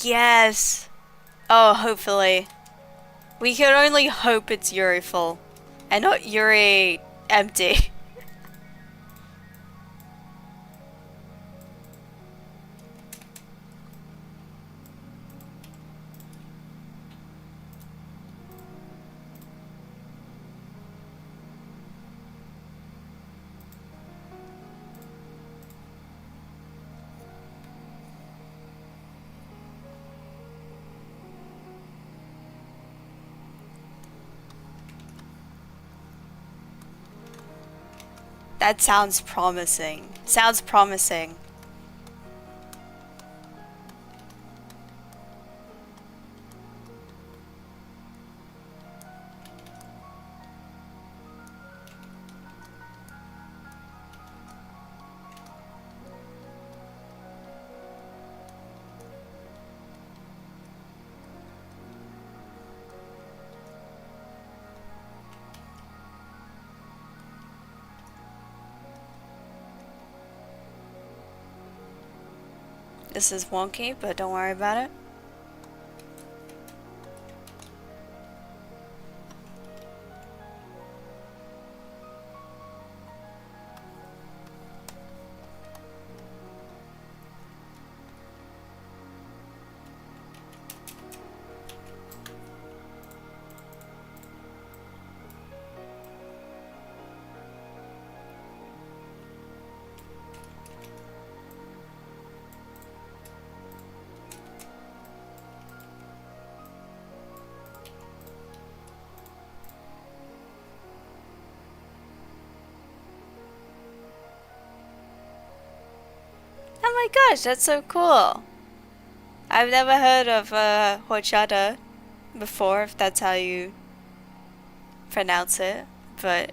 Yes! Oh, hopefully. We can only hope it's Yuri full. And not Yuri empty. That sounds promising. Sounds promising. This is wonky, but don't worry about it. gosh, that's so cool. I've never heard of horchata before, if that's how you pronounce it, but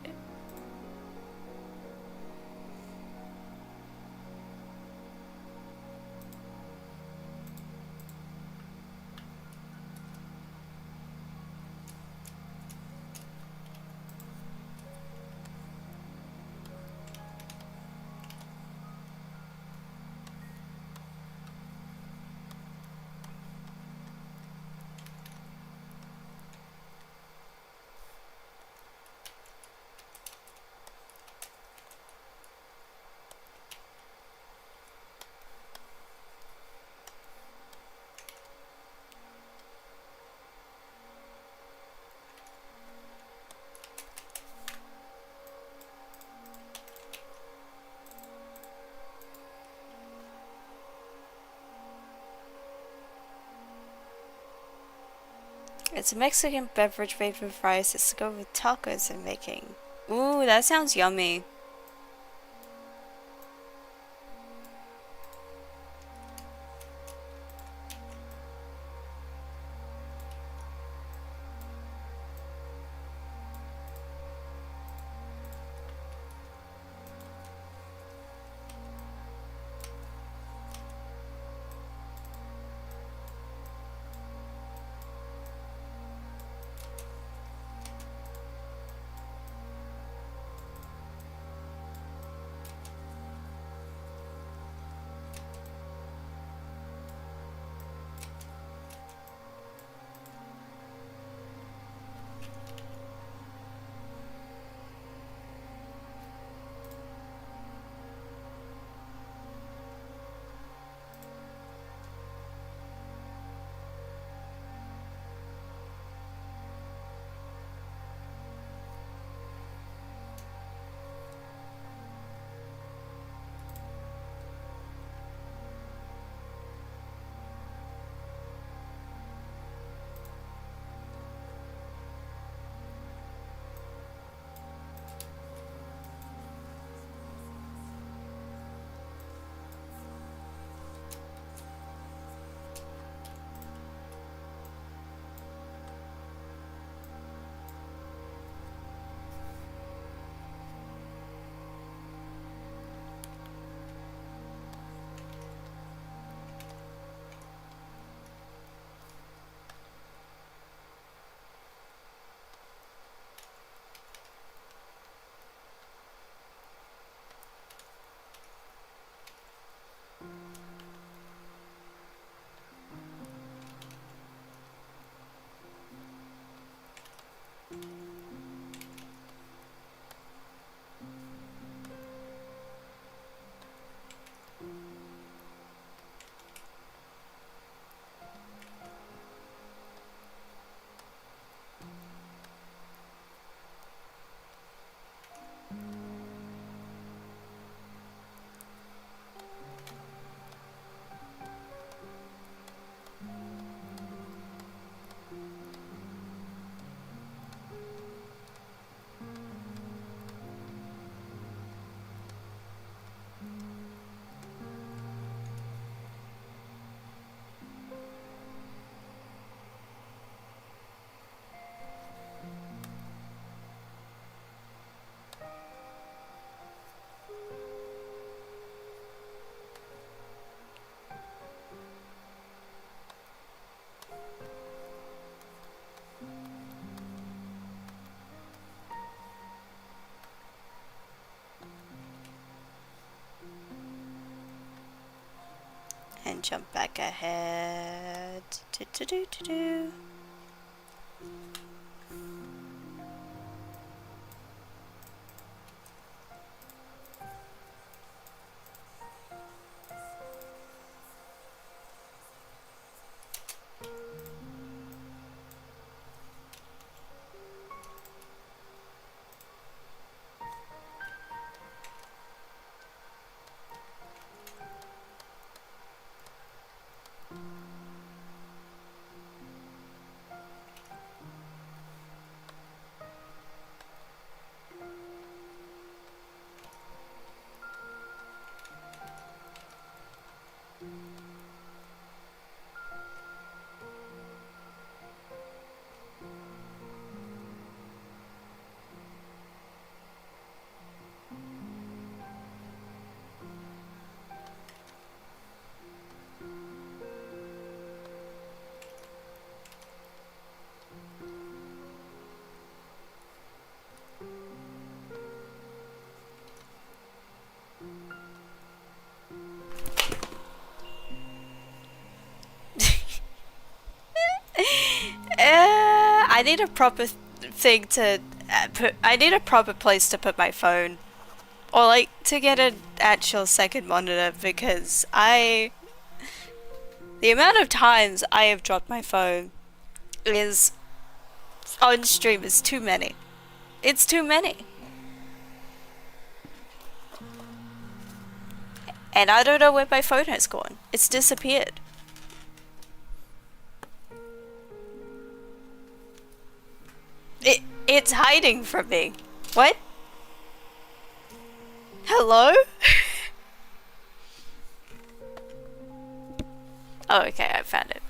it's a Mexican beverage made with rice. It's to go with tacos I'm making. Ooh, that sounds yummy. And jump back ahead. Do, do, do, do, do. I need a proper thing to put. I need a proper place to put my phone, or like to get an actual second monitor because the amount of times I have dropped my phone is on stream is too many. It's too many. And I don't know where my phone has gone. It's disappeared. It's hiding from me. What? Hello? Oh, okay, I found it.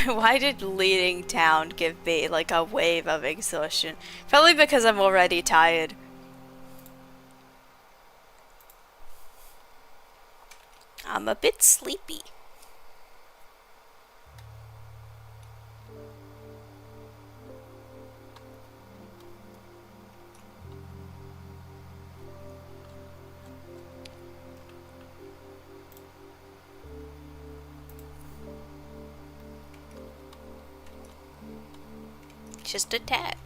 Why did leaving town give me like a wave of exhaustion? Probably because I'm already tired. I'm a bit sleepy. Just a tad.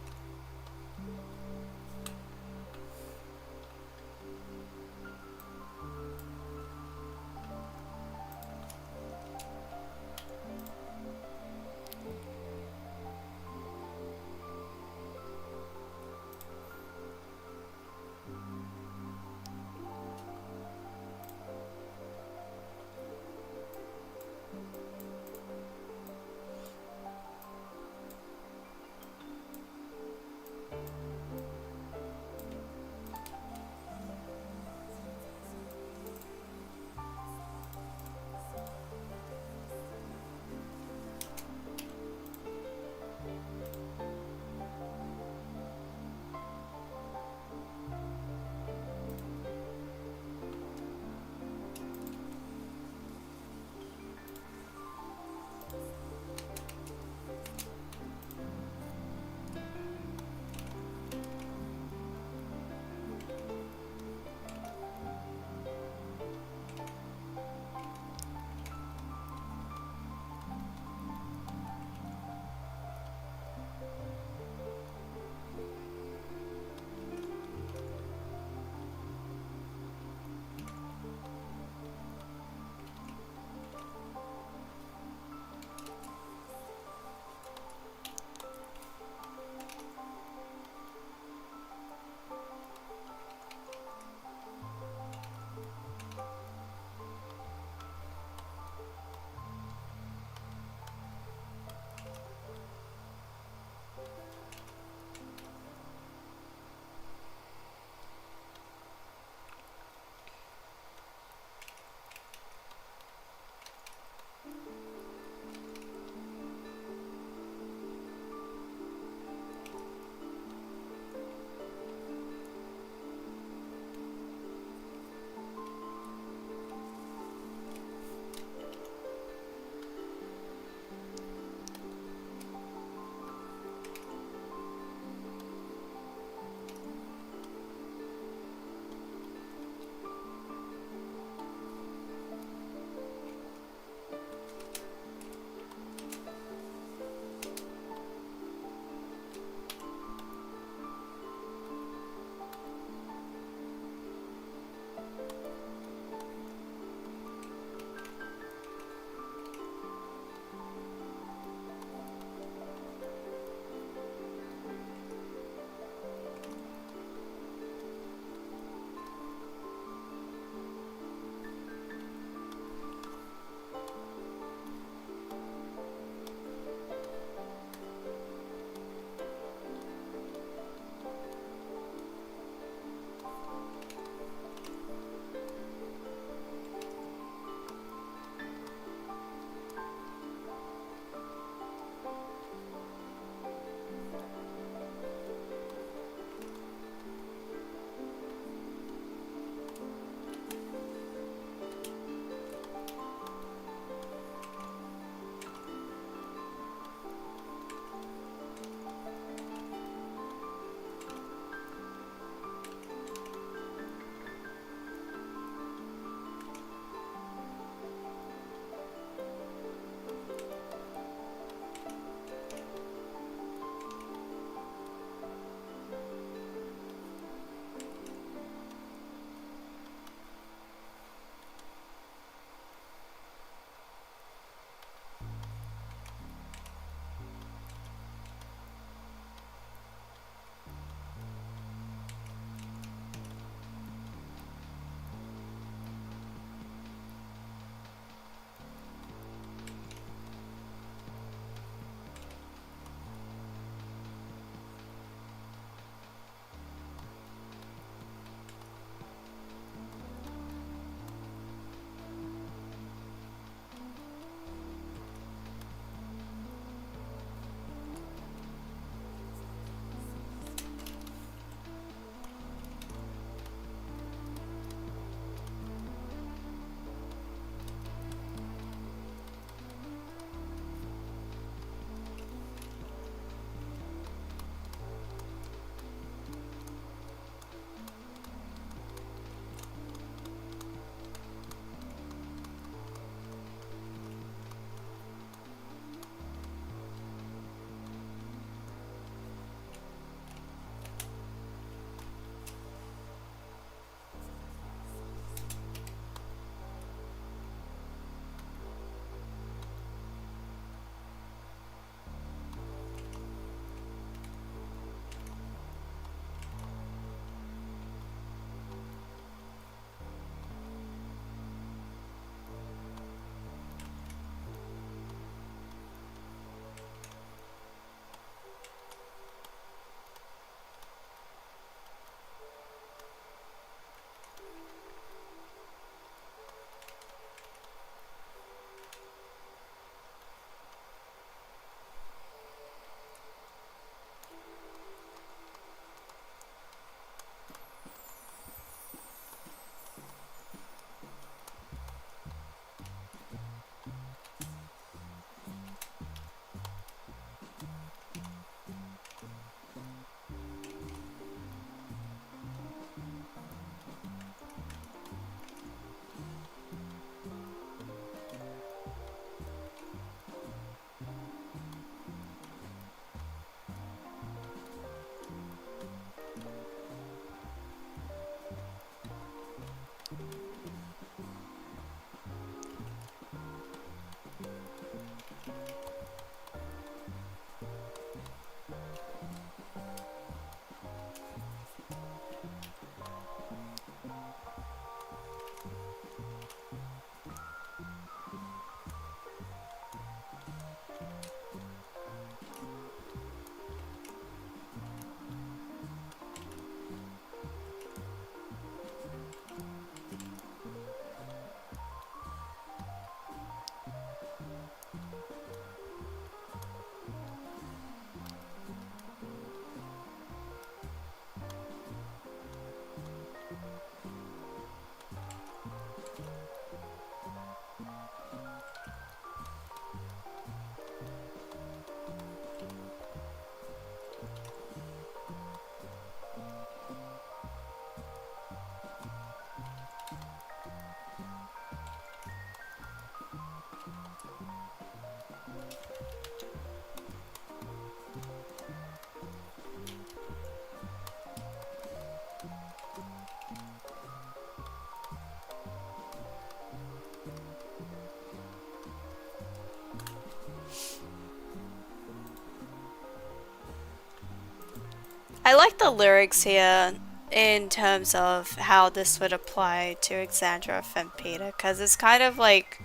I like the lyrics here in terms of how this would apply to Xandra and Peter, because it's kind of like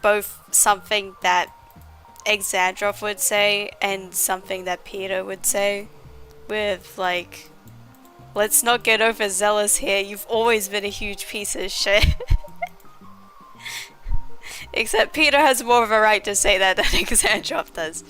both something that Exandrov would say and something that Peter would say, with like, let's not get overzealous here, you've always been a huge piece of shit. Except Peter has more of a right to say that than Exandrov does.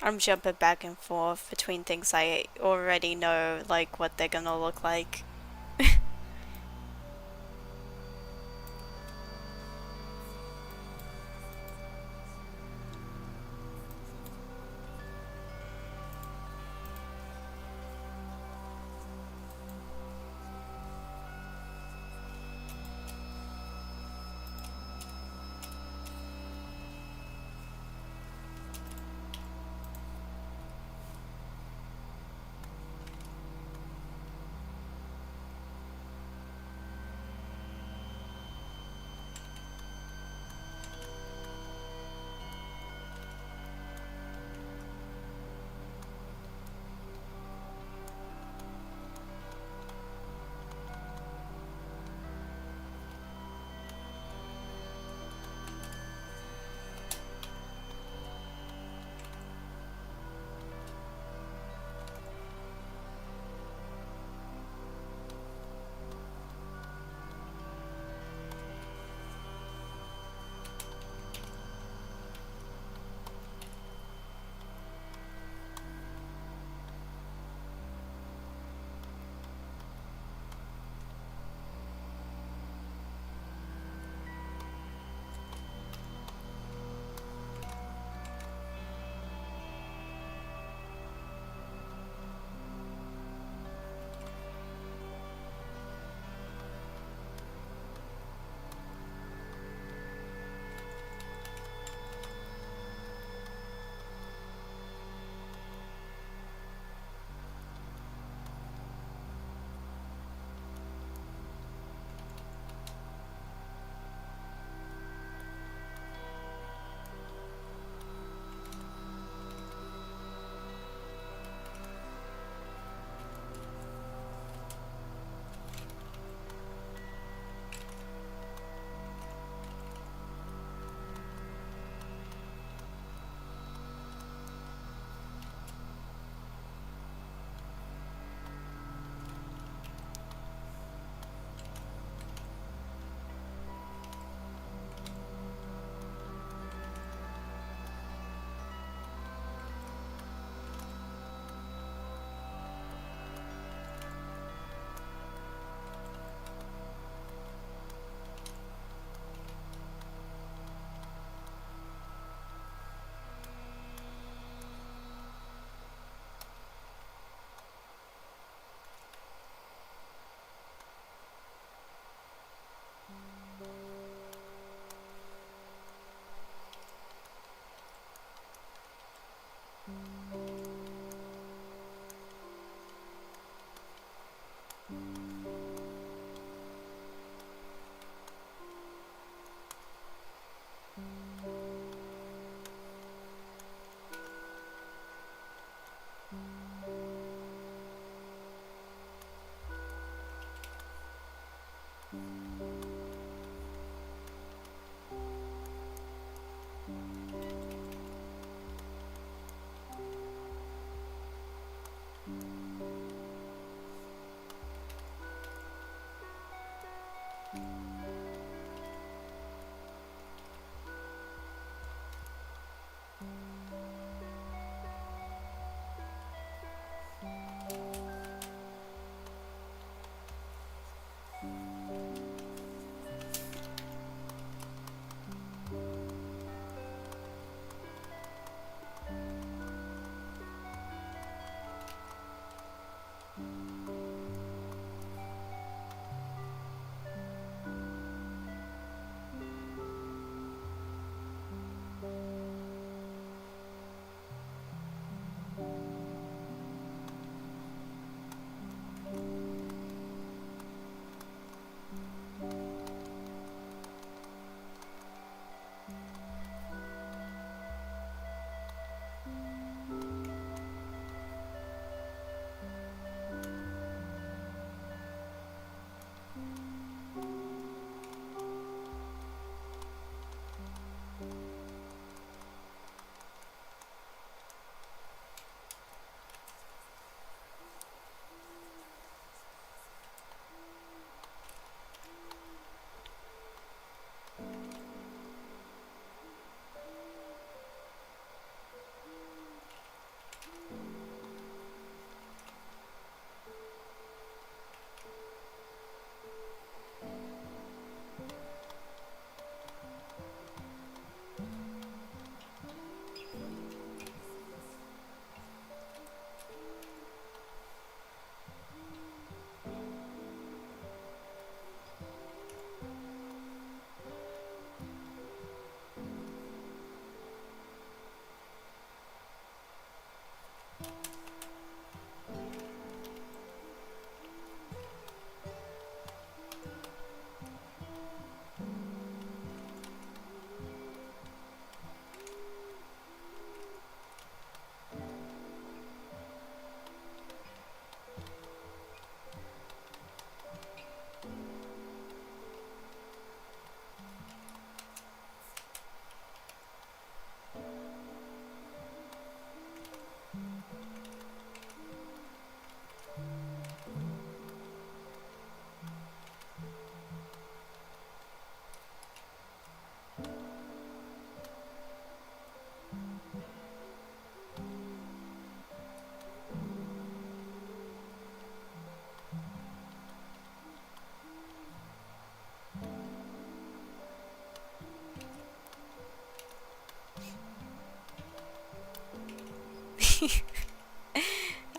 I'm jumping back and forth between things I already know, like what they're gonna look like.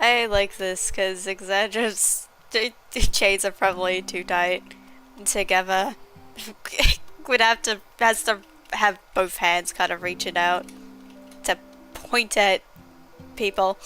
I like this because Xandra's chains are probably too tight together. Would have to has to have both hands kind of reaching out to point at people.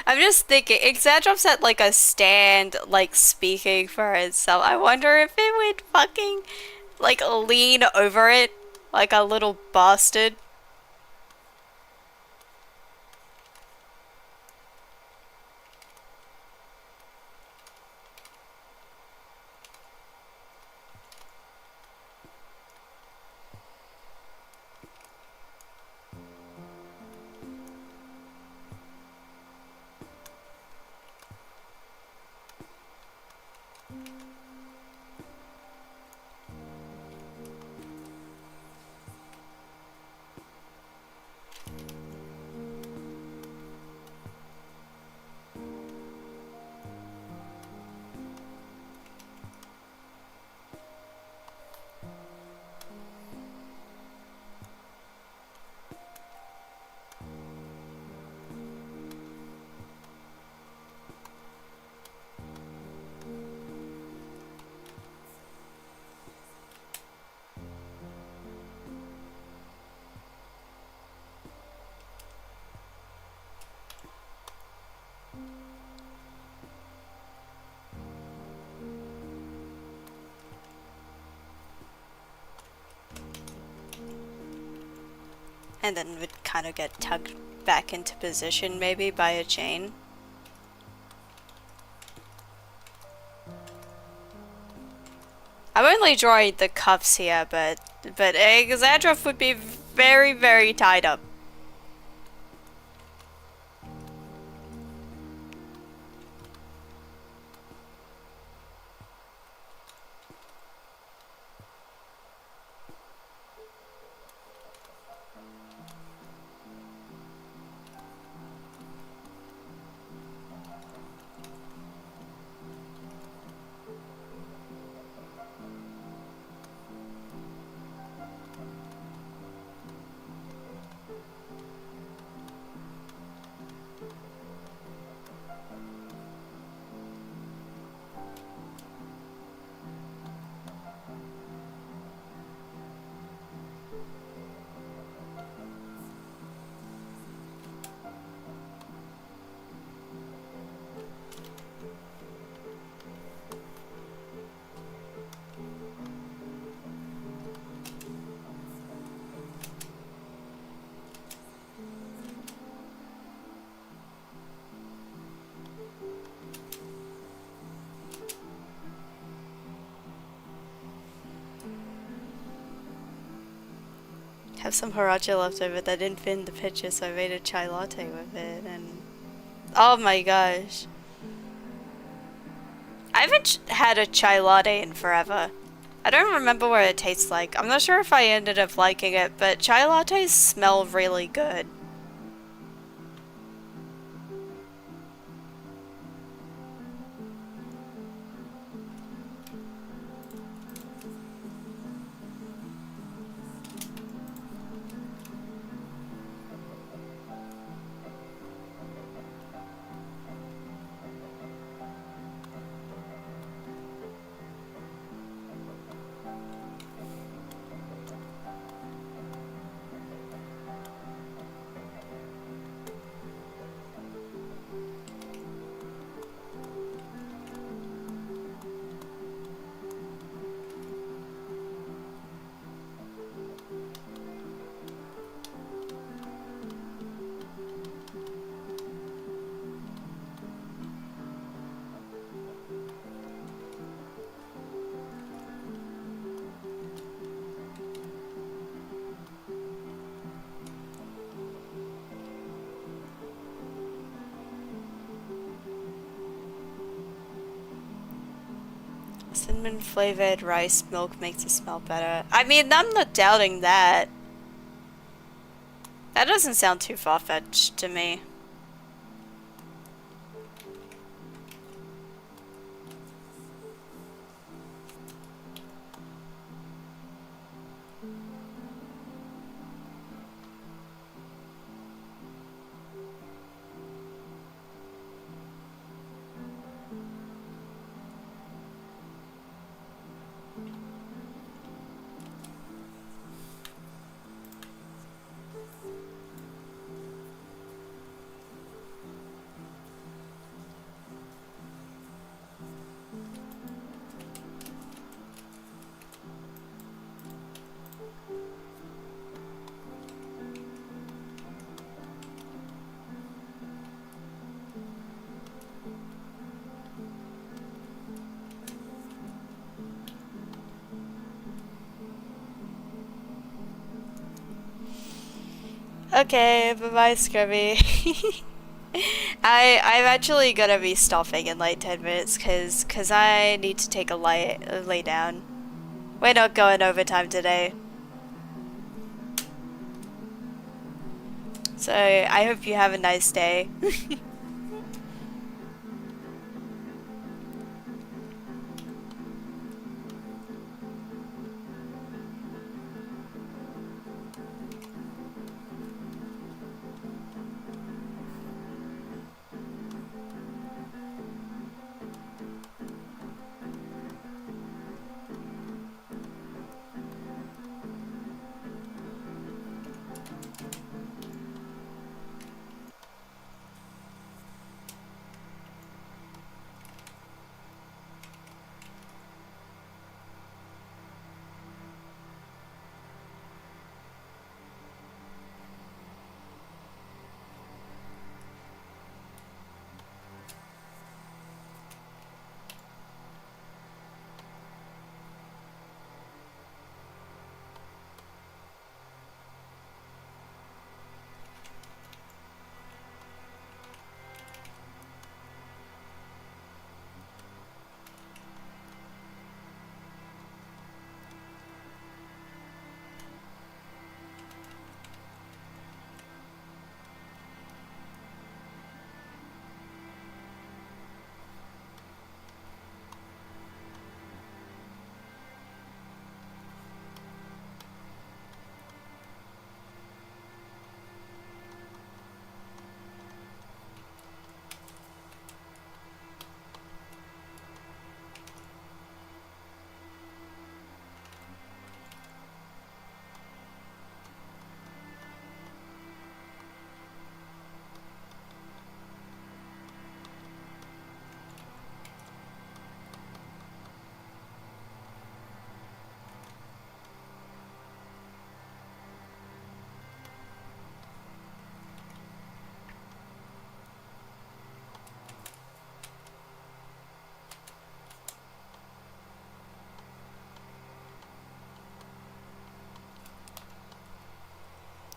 I'm just thinking, Exandrop's at like a stand, like speaking for itself. I wonder if it would fucking like lean over it like a little bastard. And then would kind of get tugged back into position maybe by a chain. I'm only drawing the cuffs here, but Exandrov would be very, very tied up. Have some Horacha left over that didn't fit in the picture, so I made a chai latte with it, and oh my gosh. I haven't had a chai latte in forever. I don't remember what it tastes like. I'm not sure if I ended up liking it, but chai lattes smell really good. almond flavored rice milk makes it smell better. I mean, I'm not doubting that. That doesn't sound too far-fetched to me. Okay, bye-bye, Scrubby. I'm actually gonna be stopping in like 10 minutes cause I need to take a lay down. We're not going overtime today. So I hope you have a nice day.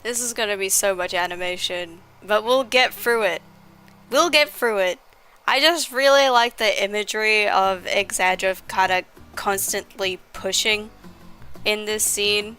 This is gonna be so much animation, but we'll get through it. We'll get through it. I just really like the imagery of Exandra kind of constantly pushing in this scene.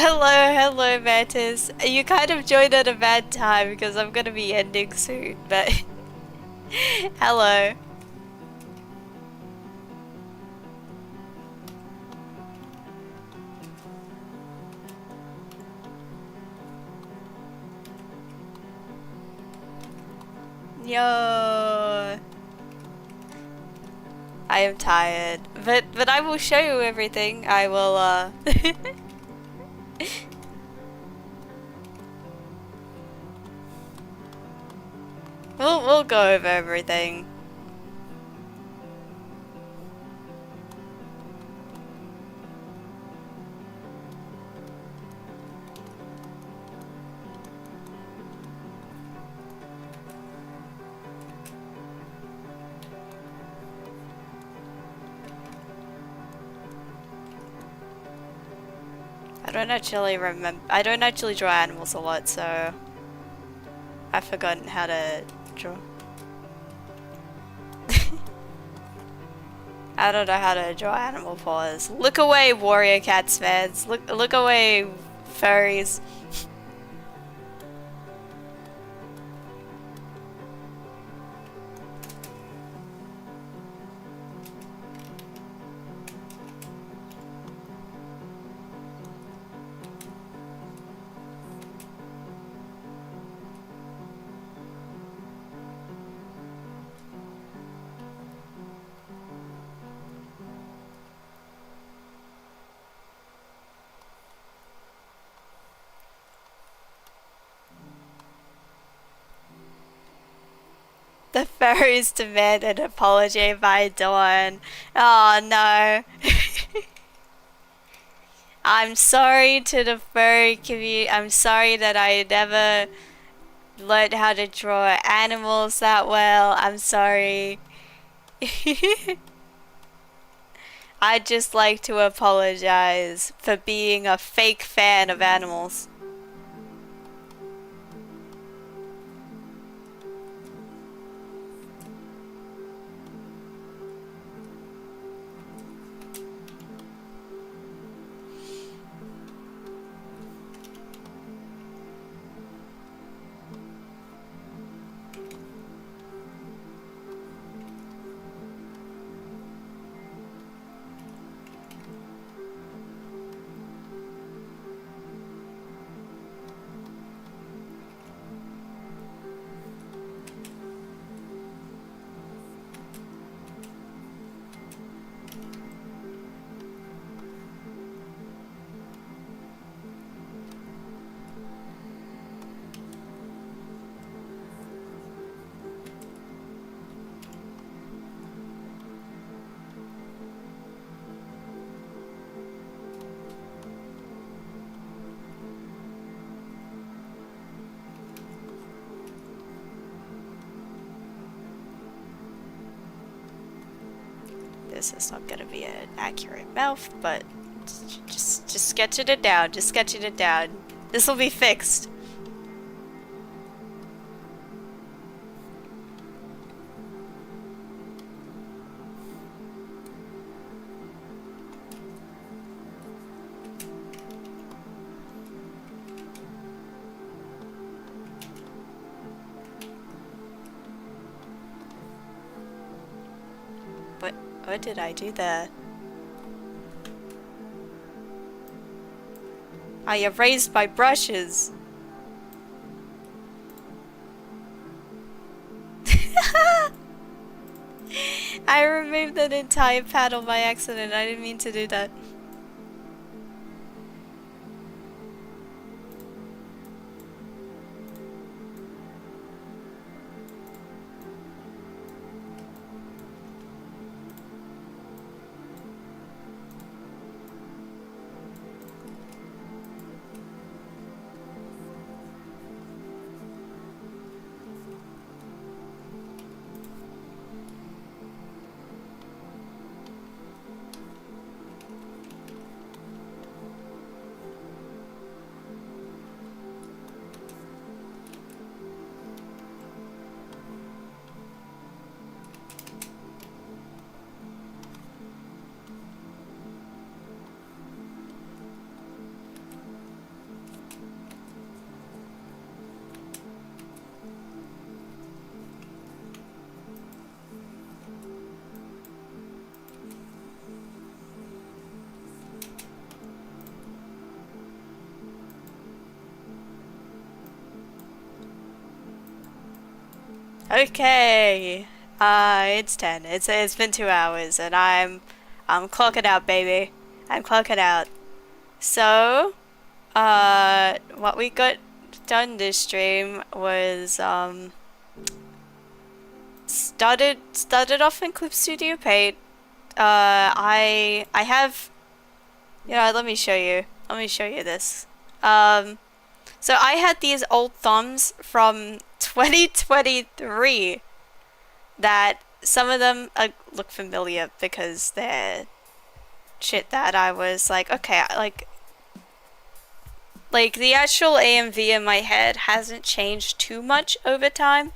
hello, Mantis. You kind of joined at a bad time because I'm gonna be ending soon, but hello. Yo. I am tired, but I will show you everything. I will we'll go over everything. I don't actually draw animals a lot, so I've forgotten how to draw. I don't know how to draw animal paws. Look away, warrior cats fans. Look away, furries. The furries demand an apology by Dawn. Oh no. I'm sorry to the furry community. I'm sorry that I never learned how to draw animals that well. I'm sorry. I'd just like to apologize for being a fake fan of animals. This is not gonna be an accurate mouth, but just sketching it down. Just sketching it down. This will be fixed. What did I do there? I erased my brushes. I removed an entire panel by accident. I didn't mean to do that. Okay. It's 10. It's been 2 hours and I'm clocking out, baby. I'm clocking out. So, what we got done this stream was started off in Clip Studio Paint. I have, let me show you. Let me show you this. So I had these old thumbs from 2023 that some of them look familiar because they're shit that I was like, okay, like the actual AMV in my head hasn't changed too much over time.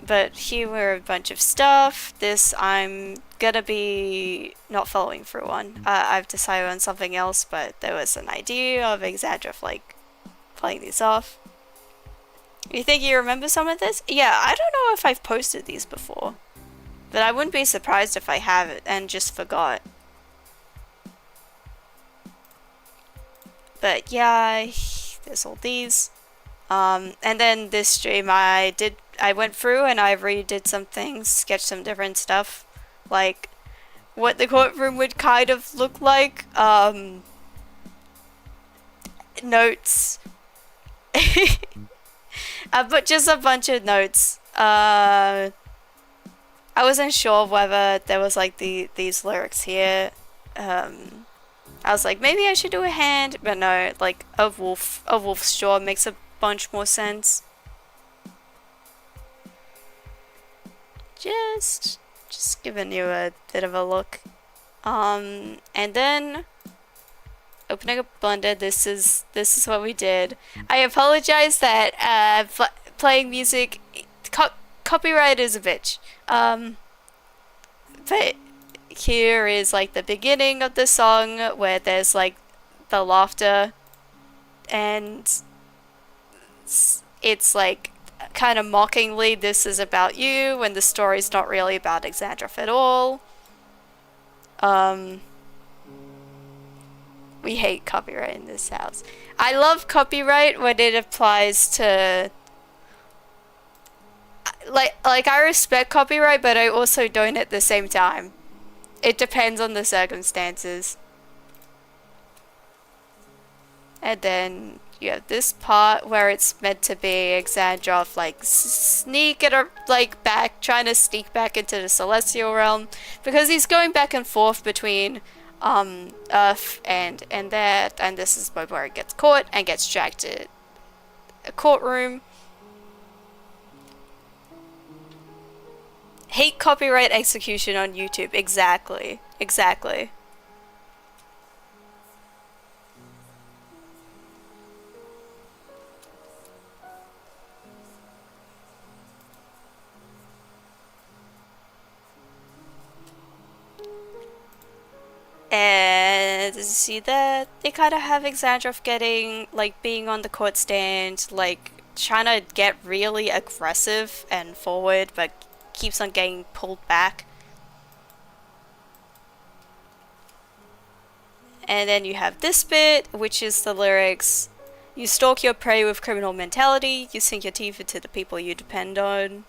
But here were a bunch of stuff. This I'm gonna be not following through on. I've decided on something else, but there was an idea of Exandra like playing these off. You think you remember some of this? Yeah, I don't know if I've posted these before, but I wouldn't be surprised if I have it and just forgot. But yeah, there's all these. And then this stream I went through and I redid some things, sketched some different stuff, like what the courtroom would kind of look like, notes, but just a bunch of notes. I wasn't sure whether there was like these lyrics here. I was like, maybe I should do a hand, but no, like a wolf's jaw makes a bunch more sense. Just giving you a bit of a look. And then opening up Blender, this is what we did. I apologize that playing music, copyright is a bitch. But here is like the beginning of the song where there's like the laughter, and it's like kind of mockingly, this is about you, when the story's not really about Exandra at all. We hate copyright in this house. I love copyright when it applies to like I respect copyright, but I also don't at the same time. It depends on the circumstances. And then you have this part where it's meant to be Exandrov like sneaking like back, trying to sneak back into the celestial realm, because he's going back and forth between Earth and that, and this is where he gets caught and gets dragged to a courtroom. Hate copyright execution on YouTube. Exactly. And see that they kind of have Exandrov getting, like, being on the court stand, like, trying to get really aggressive and forward, but keeps on getting pulled back. And then you have this bit, which is the lyrics. You stalk your prey with criminal mentality, you sink your teeth into the people you depend on.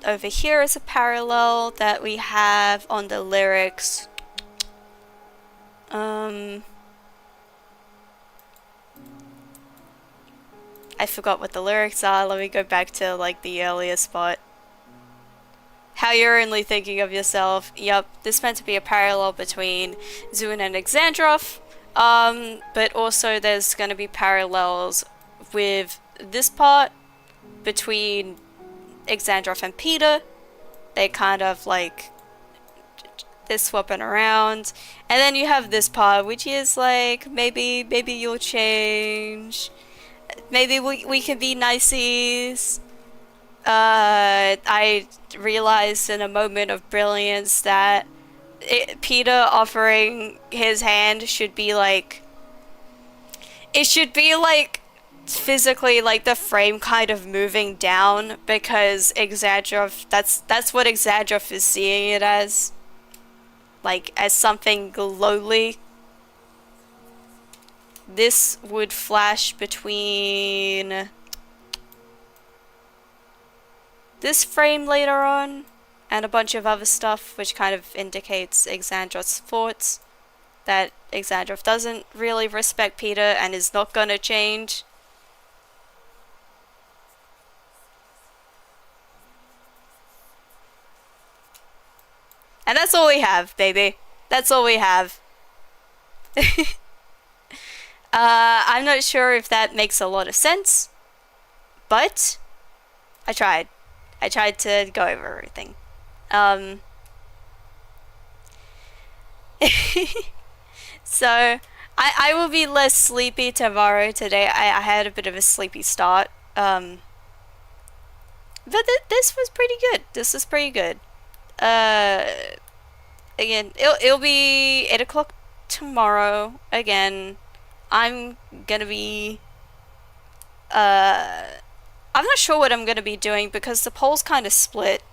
Over here is a parallel that we have on the lyrics. I forgot what the lyrics are. Let me go back to like the earlier spot. How you're only thinking of yourself. Yup, this meant to be a parallel between Zun and Exandrov. But also there's going to be parallels with this part between Exandrov and Peter. They kind of like they're swapping around, and then you have this part which is like maybe you'll change, maybe we can be niceys. I realized in a moment of brilliance that Peter offering his hand should be like, it should be like physically like the frame kind of moving down, because Exandrov, that's what Exandrov is seeing it as. like as something lowly, this would flash between this frame later on and a bunch of other stuff, which kind of indicates Exandrov's thoughts, that Exandrov doesn't really respect Peter and is not gonna change. And that's all we have, baby. That's all we have. I'm not sure if that makes a lot of sense, but I tried. I tried to go over everything. So, I will be less sleepy tomorrow. Today I had a bit of a sleepy start. But this was pretty good. This was pretty good. Again, it'll be 8 o'clock tomorrow. Again, I'm gonna be, I'm not sure what I'm gonna be doing because the poll's kind of split.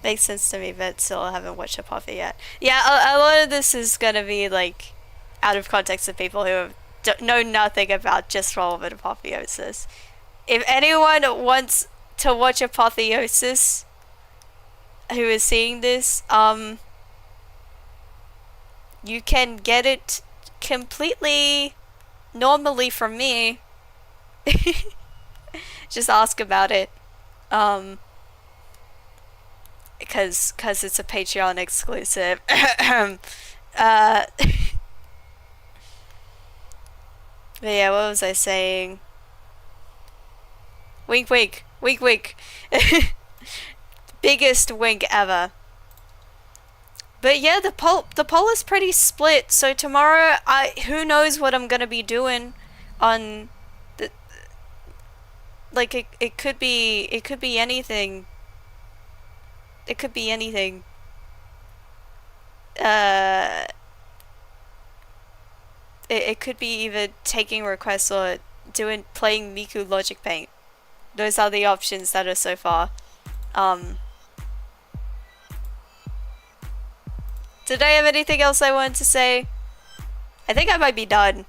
Makes sense to me, but still I haven't watched Apothea yet. Yeah, a lot of this is gonna be like out of context of people who know nothing about just relevant apotheosis. If anyone wants to watch Apotheosis, who is seeing this, you can get it completely normally from me. Just ask about it. Because it's a Patreon exclusive. But yeah, what was I saying? Wink wink. Wink wink. Biggest wink ever. But yeah, the poll is pretty split, so tomorrow who knows what I'm gonna be doing on the, like it could be anything. It could be anything. It could be either taking requests or playing Miku Logic Paint. Those are the options that are so far. Did I have anything else I wanted to say? I think I might be done.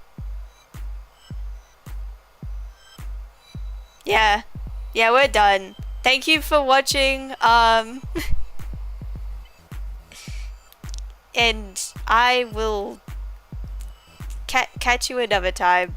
Yeah. Yeah, we're done. Thank you for watching. And I will catch you another time.